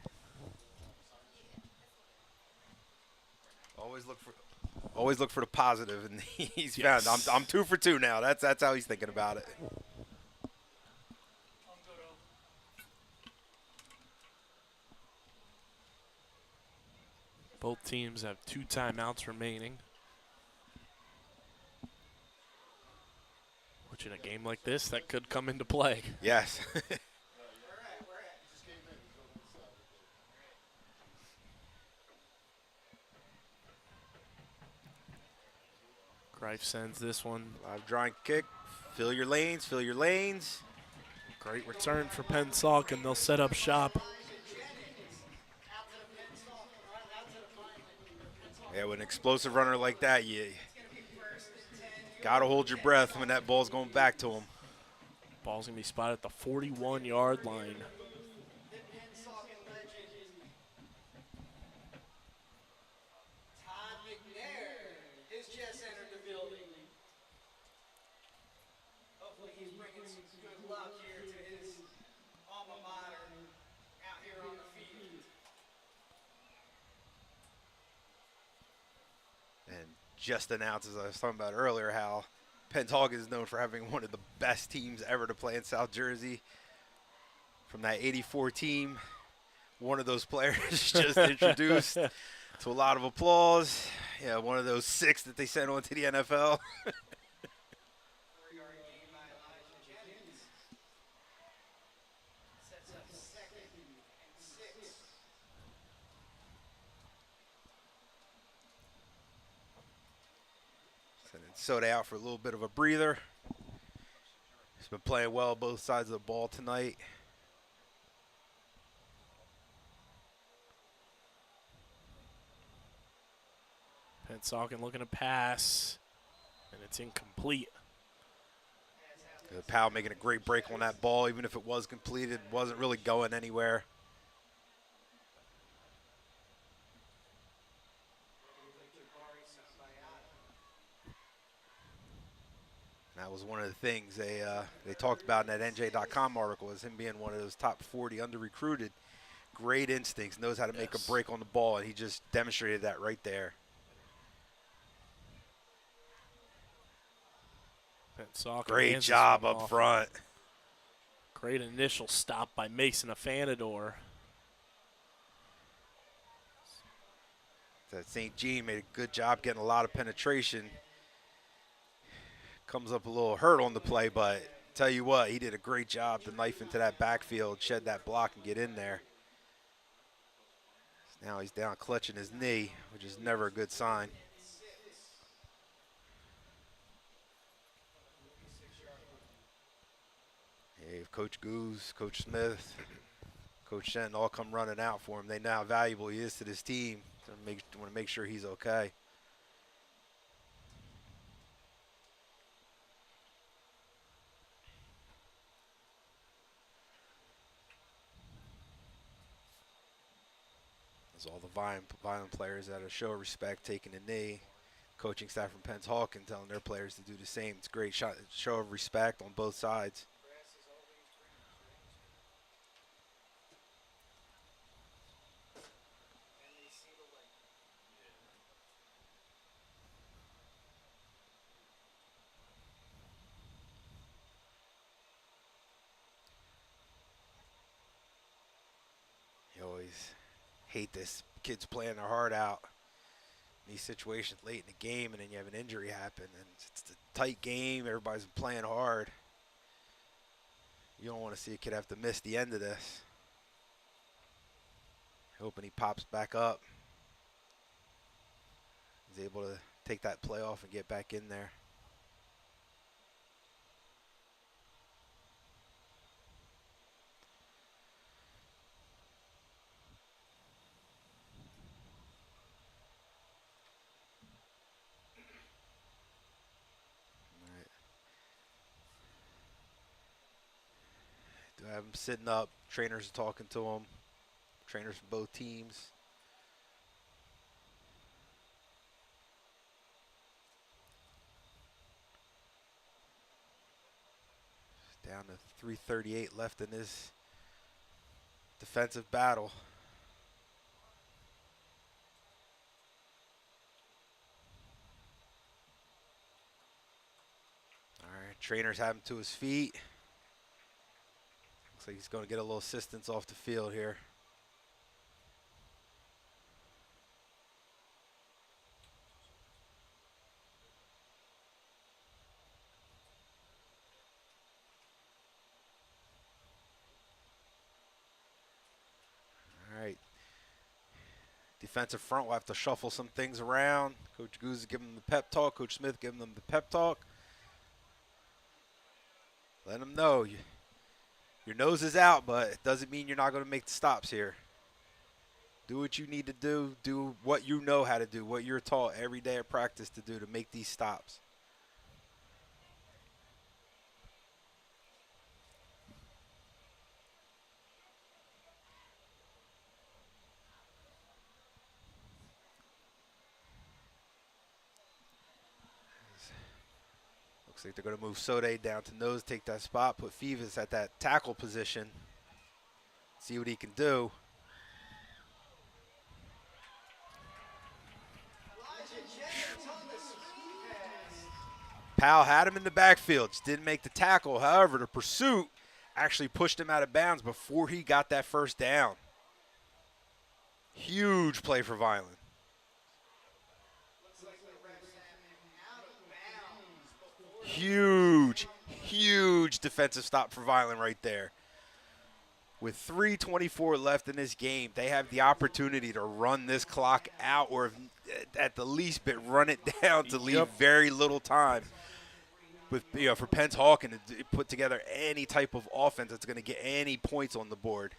Always look for the positive, and he's found. I'm 2 for 2 now. That's how he's thinking about it. Both teams have 2 timeouts remaining. Which in a game like this, that could come into play. Yes. Greif sends this one. Live drawing kick. Fill your lanes. Great return for Pennsauken. They'll set up shop. Yeah, with an explosive runner like that, you got to hold your breath when that ball's going back to him. Ball's going to be spotted at the 41-yard line. Just announced, as I was talking about earlier, how Pennsauken is known for having one of the best teams ever to play in South Jersey. From that '84 team, one of those players just introduced to a lot of applause. Yeah, one of those 6 that they sent on to the NFL. Soda out for a little bit of a breather. He's been playing well both sides of the ball tonight. Pennsauken looking to pass, and it's incomplete. Powell making a great break on that ball, even if it was completed, wasn't really going anywhere. That was one of the things they talked about in that NJ.com article, is him being one of those top 40 under-recruited. Great instincts, knows how to make a break on the ball, and he just demonstrated that right there. Great job up front. Great initial stop by Mason Afanador. That St. Jean made a good job getting a lot of penetration. Comes up a little hurt on the play, but tell you what, he did a great job to knife into that backfield, shed that block, and get in there. Now he's down clutching his knee, which is never a good sign. Hey, Coach Goose, Coach Smith, Coach Shen all come running out for him. They know how valuable he is to this team. So want to make sure he's okay. There's all the Vineland players that are show respect, taking a knee. Coaching staff from Pennsauken telling their players to do the same. It's a great show of respect on both sides. You always hate this. Kids playing their heart out. These situations late in the game, and then you have an injury happen, and it's a tight game. Everybody's playing hard. You don't want to see a kid have to miss the end of this. Hoping he pops back up. He's able to take that play off and get back in there. I have him sitting up. Trainers are talking to him. Trainers from both teams. Down to 3:38 left in this defensive battle. All right, trainers have him to his feet. Looks like he's going to get a little assistance off the field here. All right. Defensive front will have to shuffle some things around. Coach Goose is giving them the pep talk. Coach Smith giving them the pep talk. Let them know your nose is out, but it doesn't mean you're not going to make the stops here. Do what you need to do. Do what you know how to do, what you're taught every day at practice to do to make these stops. Looks like they're going to move Sode down to nose, take that spot, put Fivas at that tackle position. See what he can do. Powell had him in the backfield, just didn't make the tackle. However, the pursuit actually pushed him out of bounds before he got that first down. Huge play for Vineland. Huge, huge defensive stop for Vineland right there. With 3:24 left in this game, they have the opportunity to run this clock out, or at the least bit run it down to leave very little time. With for Pennsauken to put together any type of offense that's going to get any points on the board.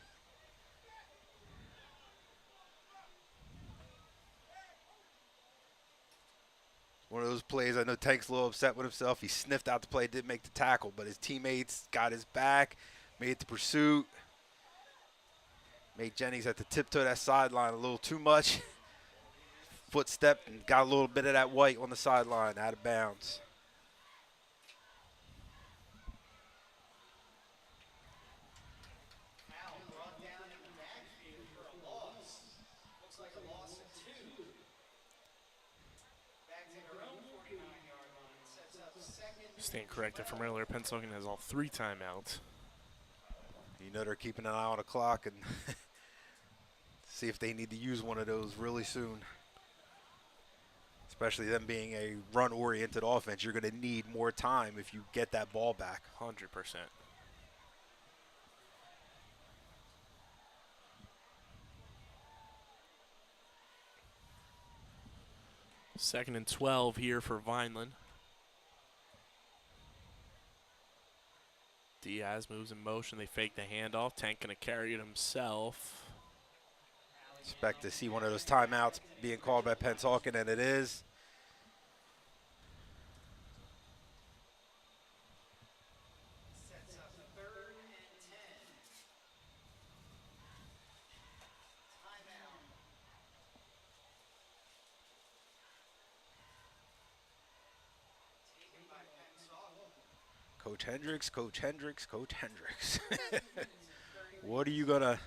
One of those plays, I know Tank's a little upset with himself. He sniffed out the play, didn't make the tackle, but his teammates got his back, made the pursuit. Made Jennings have to tiptoe that sideline a little too much. Foot stepped and got a little bit of that white on the sideline, out of bounds. Stand corrected from earlier. Pennsauken has all 3 timeouts. You know they're keeping an eye on the clock and see if they need to use one of those really soon. especially them being a run-oriented offense. You're going to need more time if you get that ball back. 100%. Second and 12 here for Vineland. Diaz moves in motion. They fake the handoff. Tank going to carry it himself. Expect to see one of those timeouts being called by Pennsauken, and it is. Sets up 3rd and 10. Timeout. Taken by Pennsauken. Coach Hendricks, Coach Hendricks, Coach Hendricks. What are you going to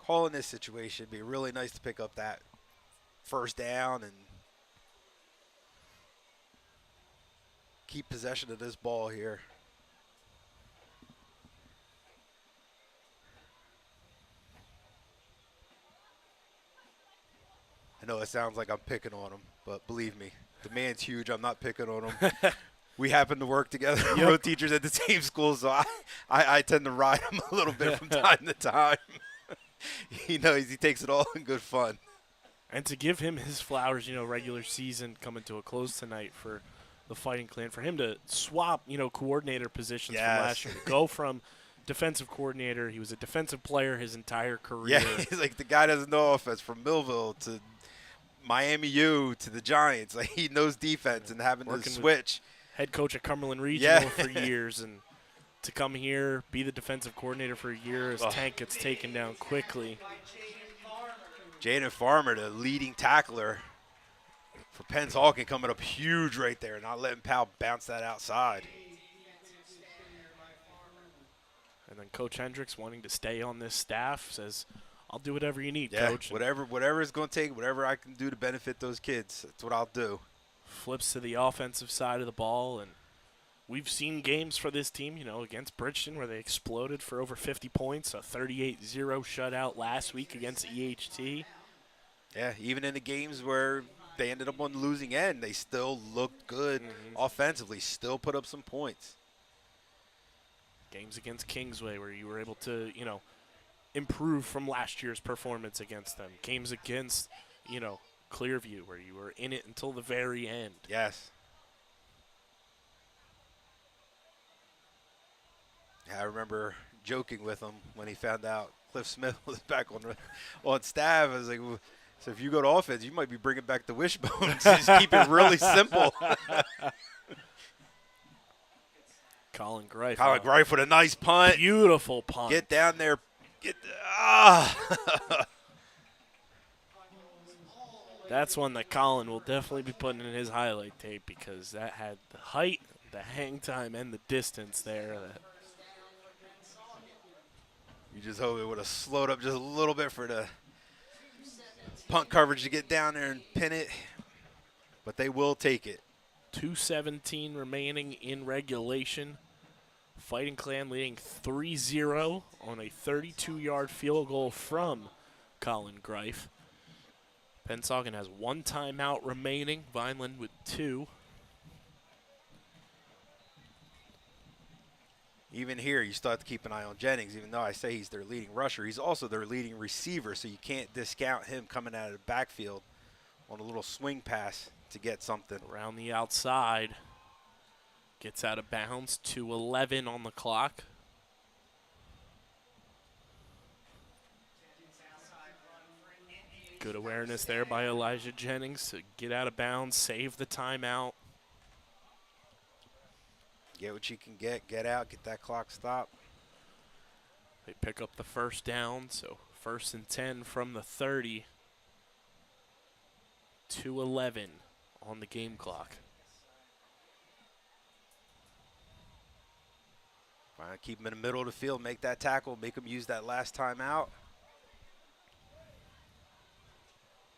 call in this situation? It'd be really nice to pick up that first down and keep possession of this ball here. I know it sounds like I'm picking on him, but believe me, the man's huge. I'm not picking on him. We happen to work together. We're both teachers at the same school, so I tend to ride him a little bit from time to time. He knows he takes it all in good fun. And to give him his flowers, regular season coming to a close tonight for the Fighting Clan, for him to swap, coordinator positions from last year, go from defensive coordinator, he was a defensive player his entire career. Yeah, he's like the guy doesn't know offense, from Millville to Miami U to the Giants. Like, he knows defense, and having to switch. Head coach at Cumberland Regional for years, and to come here, be the defensive coordinator for a year as Tank gets taken down quickly. Jaden Farmer, the leading tackler for Pennsauken, coming up huge right there, not letting Powell bounce that outside. And then Coach Hendricks, wanting to stay on this staff, says, I'll do whatever you need, yeah, Coach. Whatever it's going to take, whatever I can do to benefit those kids, that's what I'll do. Flips to the offensive side of the ball, and we've seen games for this team, against Bridgeton where they exploded for over 50 points, a 38-0 shutout last week against EHT. Yeah, even in the games where they ended up on the losing end, they still looked good offensively, still put up some points. Games against Kingsway where you were able to, improve from last year's performance against them. Games against, Clearview where you were in it until the very end. Yes. I remember joking with him when he found out Cliff Smith was back on staff. I was like, well, so if you go to offense, you might be bringing back the wishbone. Just keep it really simple. Colin Greif. Colin Greif with a nice punt. Beautiful punt. Get down there. That's one that Colin will definitely be putting in his highlight tape because that had the height, the hang time, and the distance there. You just hope it would have slowed up just a little bit for the punt coverage to get down there and pin it, but they will take it. 2:17 remaining in regulation. Fighting Clan leading 3-0 on a 32-yard field goal from Colin Greif. Pennsauken has one timeout remaining. Vineland with 2. Even here, you still have to keep an eye on Jennings. Even though I say he's their leading rusher, he's also their leading receiver, so you can't discount him coming out of the backfield on a little swing pass to get something. Around the outside. Gets out of bounds. 2:11 on the clock. Good awareness there by Elijah Jennings to get out of bounds, save the timeout. Get what you can get out, get that clock stopped. They pick up the first down, so 1st and 10 from the 30. 2:11 on the game clock. Trying to keep them in the middle of the field, make that tackle, make them use that last time out.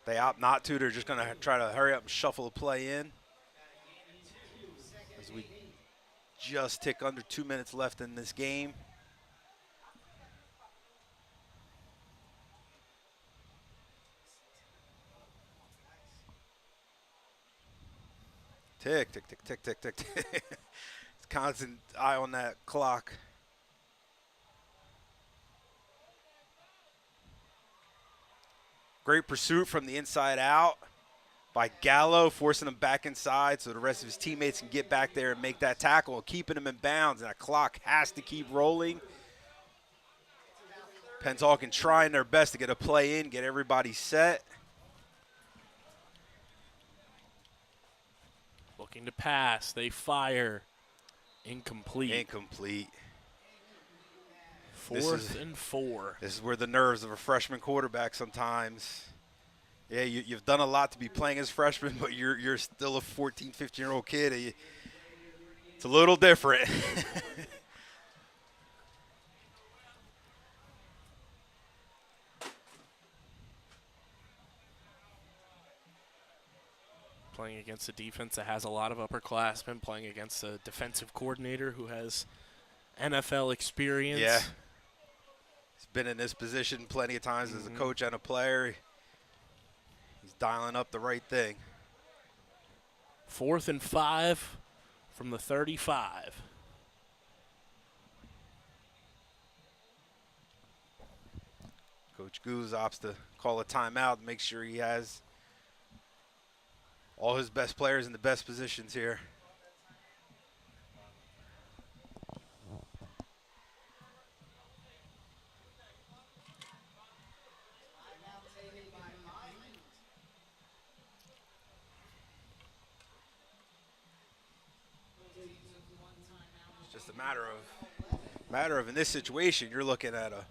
They opt not to. They're just going to try to hurry up and shuffle the play in. As we just tick under 2 minutes left in this game. Tick, tick, tick, tick, tick, tick, tick. It's constant eye on that clock. Great pursuit from the inside out by Gallo, forcing him back inside so the rest of his teammates can get back there and make that tackle, keeping him in bounds, and that clock has to keep rolling. Pennsauken trying their best to get a play in, get everybody set. Looking to pass. They fire. Incomplete. Incomplete. Fourth and 4. This is where the nerves of a freshman quarterback sometimes. Yeah, you've done a lot to be playing as freshman, but you're still a 14, 15-year-old kid. It's a little different. Playing against a defense that has a lot of upperclassmen, playing against a defensive coordinator who has NFL experience. Yeah. He's been in this position plenty of times as a coach and a player. He's dialing up the right thing. 4th and 5 from the 35. Coach Goose opts to call a timeout, make sure he has all his best players in the best positions here. It's just a matter of in this situation, you're looking at a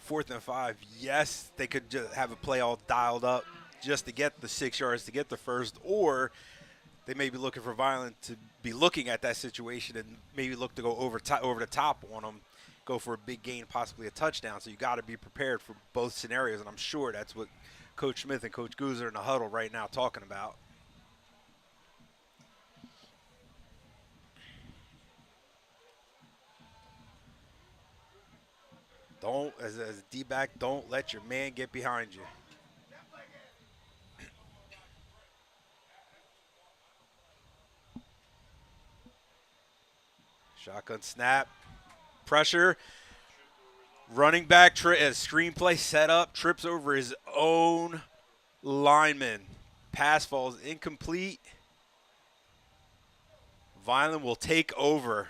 4th and 5. Yes, they could just have a play all dialed up just to get the 6 yards, to get the first, or they may be looking for Vineland to be looking at that situation and maybe look to go over the top on them, go for a big gain, possibly a touchdown. So you got to be prepared for both scenarios, and I'm sure that's what Coach Smith and Coach Goose are in the huddle right now talking about. Don't, as a D-back, don't let your man get behind you. Shotgun snap, pressure, running back, screenplay set up, trips over his own lineman. Pass falls incomplete. Vineland will take over.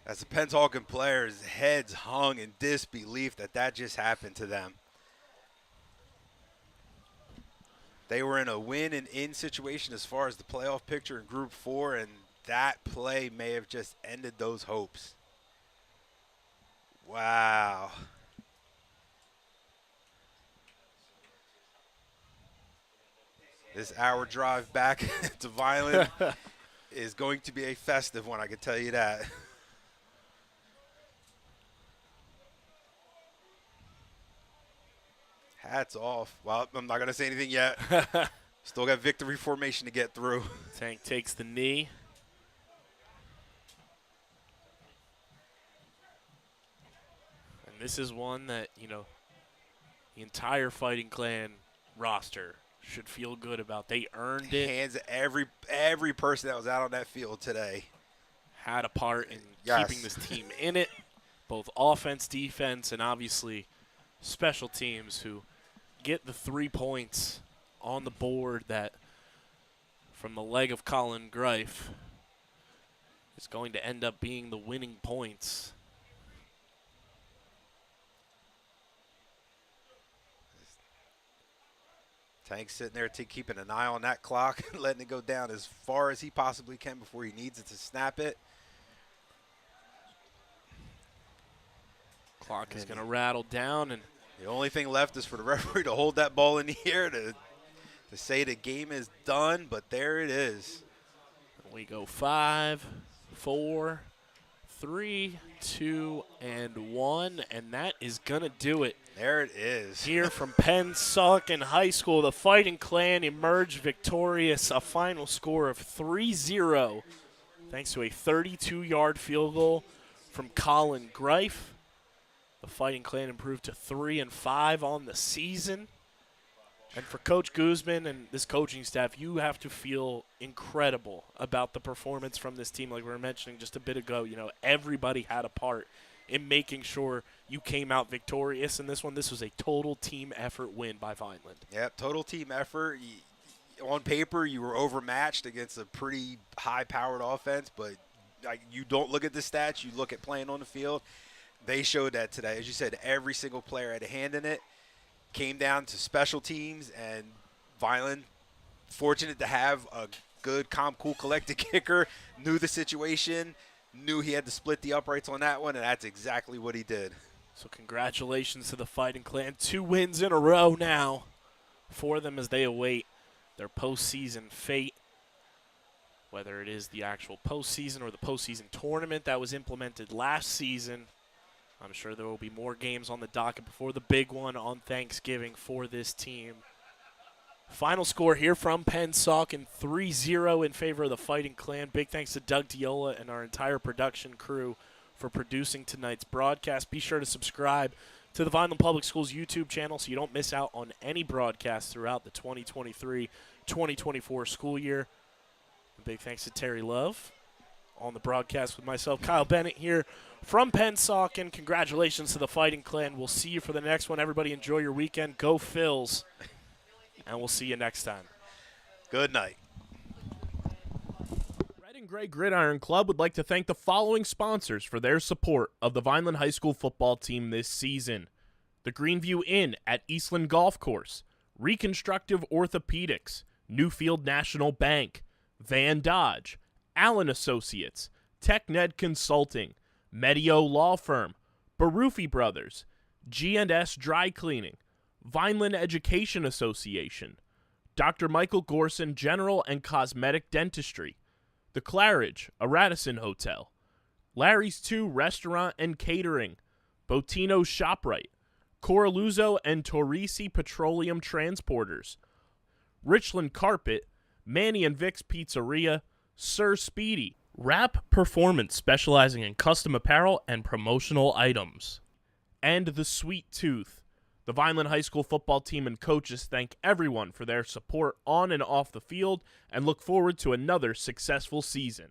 As the Pennsauken players' heads hung in disbelief that just happened to them. They were in a win and in situation as far as the playoff picture in Group 4, and that play may have just ended those hopes. Wow. This hour drive back to Vineland is going to be a festive one, I can tell you that. Hats off. Well, I'm not going to say anything yet. Still got victory formation to get through. Tank takes the knee. And this is one that, you know, the entire Fighting Clan roster should feel good about. They earned it. Hands at every person that was out on that field today. Had a part in Yes. keeping this team in it, both offense, defense, and obviously special teams who get the 3 points on the board that from the leg of Colin Greif is going to end up being the winning points. Tank's sitting there keeping an eye on that clock, letting it go down as far as he possibly can before he needs it to snap it. Clock is going to rattle down, and the only thing left is for the referee to hold that ball in the air to say the game is done, but there it is. we go 5, 4, 3, 2, and 1, and that is going to do it. There it is. Here from Pennsauken High School, the Fighting Clan emerged victorious, a final score of 3-0, thanks to a 32-yard field goal from Colin Greif. The Fighting Clan improved to 3-5 on the season. And for Coach Guzman and this coaching staff, you have to feel incredible about the performance from this team. Like we were mentioning just a bit ago, you know, everybody had a part in making sure you came out victorious in this one. This was a total team effort win by Vineland. Yep, total team effort. On paper, you were overmatched against a pretty high-powered offense, but you don't look at the stats. You look at playing on the field. They showed that today. As you said, every single player had a hand in it. Came down to special teams, and Vineland, fortunate to have a good, calm, cool, collected kicker, knew the situation, knew he had to split the uprights on that one, and that's exactly what he did. So congratulations to the Fighting Clan. 2 wins in a row now for them as they await their postseason fate, whether it is the actual postseason or the postseason tournament that was implemented last season. I'm sure there will be more games on the docket before the big one on Thanksgiving for this team. Final score here from Pennsauken, 3-0 in favor of the Fighting Clan. Big thanks to Doug Diola and our entire production crew for producing tonight's broadcast. Be sure to subscribe to the Vineland Public Schools YouTube channel so you don't miss out on any broadcasts throughout the 2023-2024 school year. Big thanks to Terry Love on the broadcast with myself, Kyle Bennett here from Pennsauken. Congratulations to the Fighting Clan. We'll see you for the next one. Everybody enjoy your weekend. Go Phils. And we'll see you next time. Good night. Red and Gray Gridiron Club would like to thank the following sponsors for their support of the Vineland High School football team this season. The Greenview Inn at Eastland Golf Course, Reconstructive Orthopedics, Newfield National Bank, Van Dodge, Allen Associates, TechNed Consulting, Medio Law Firm, Barufi Brothers, G&S Dry Cleaning, Vineland Education Association, Dr. Michael Gorson General and Cosmetic Dentistry, The Claridge, a Radisson Hotel, Larry's 2 Restaurant and Catering, Botino's ShopRite, Coraluzzo and Torrisi Petroleum Transporters, Richland Carpet, Manny and Vic's Pizzeria, Sir Speedy, Rap Performance specializing in custom apparel and promotional items, and The Sweet Tooth. The Vineland High School football team and coaches thank everyone for their support on and off the field and look forward to another successful season.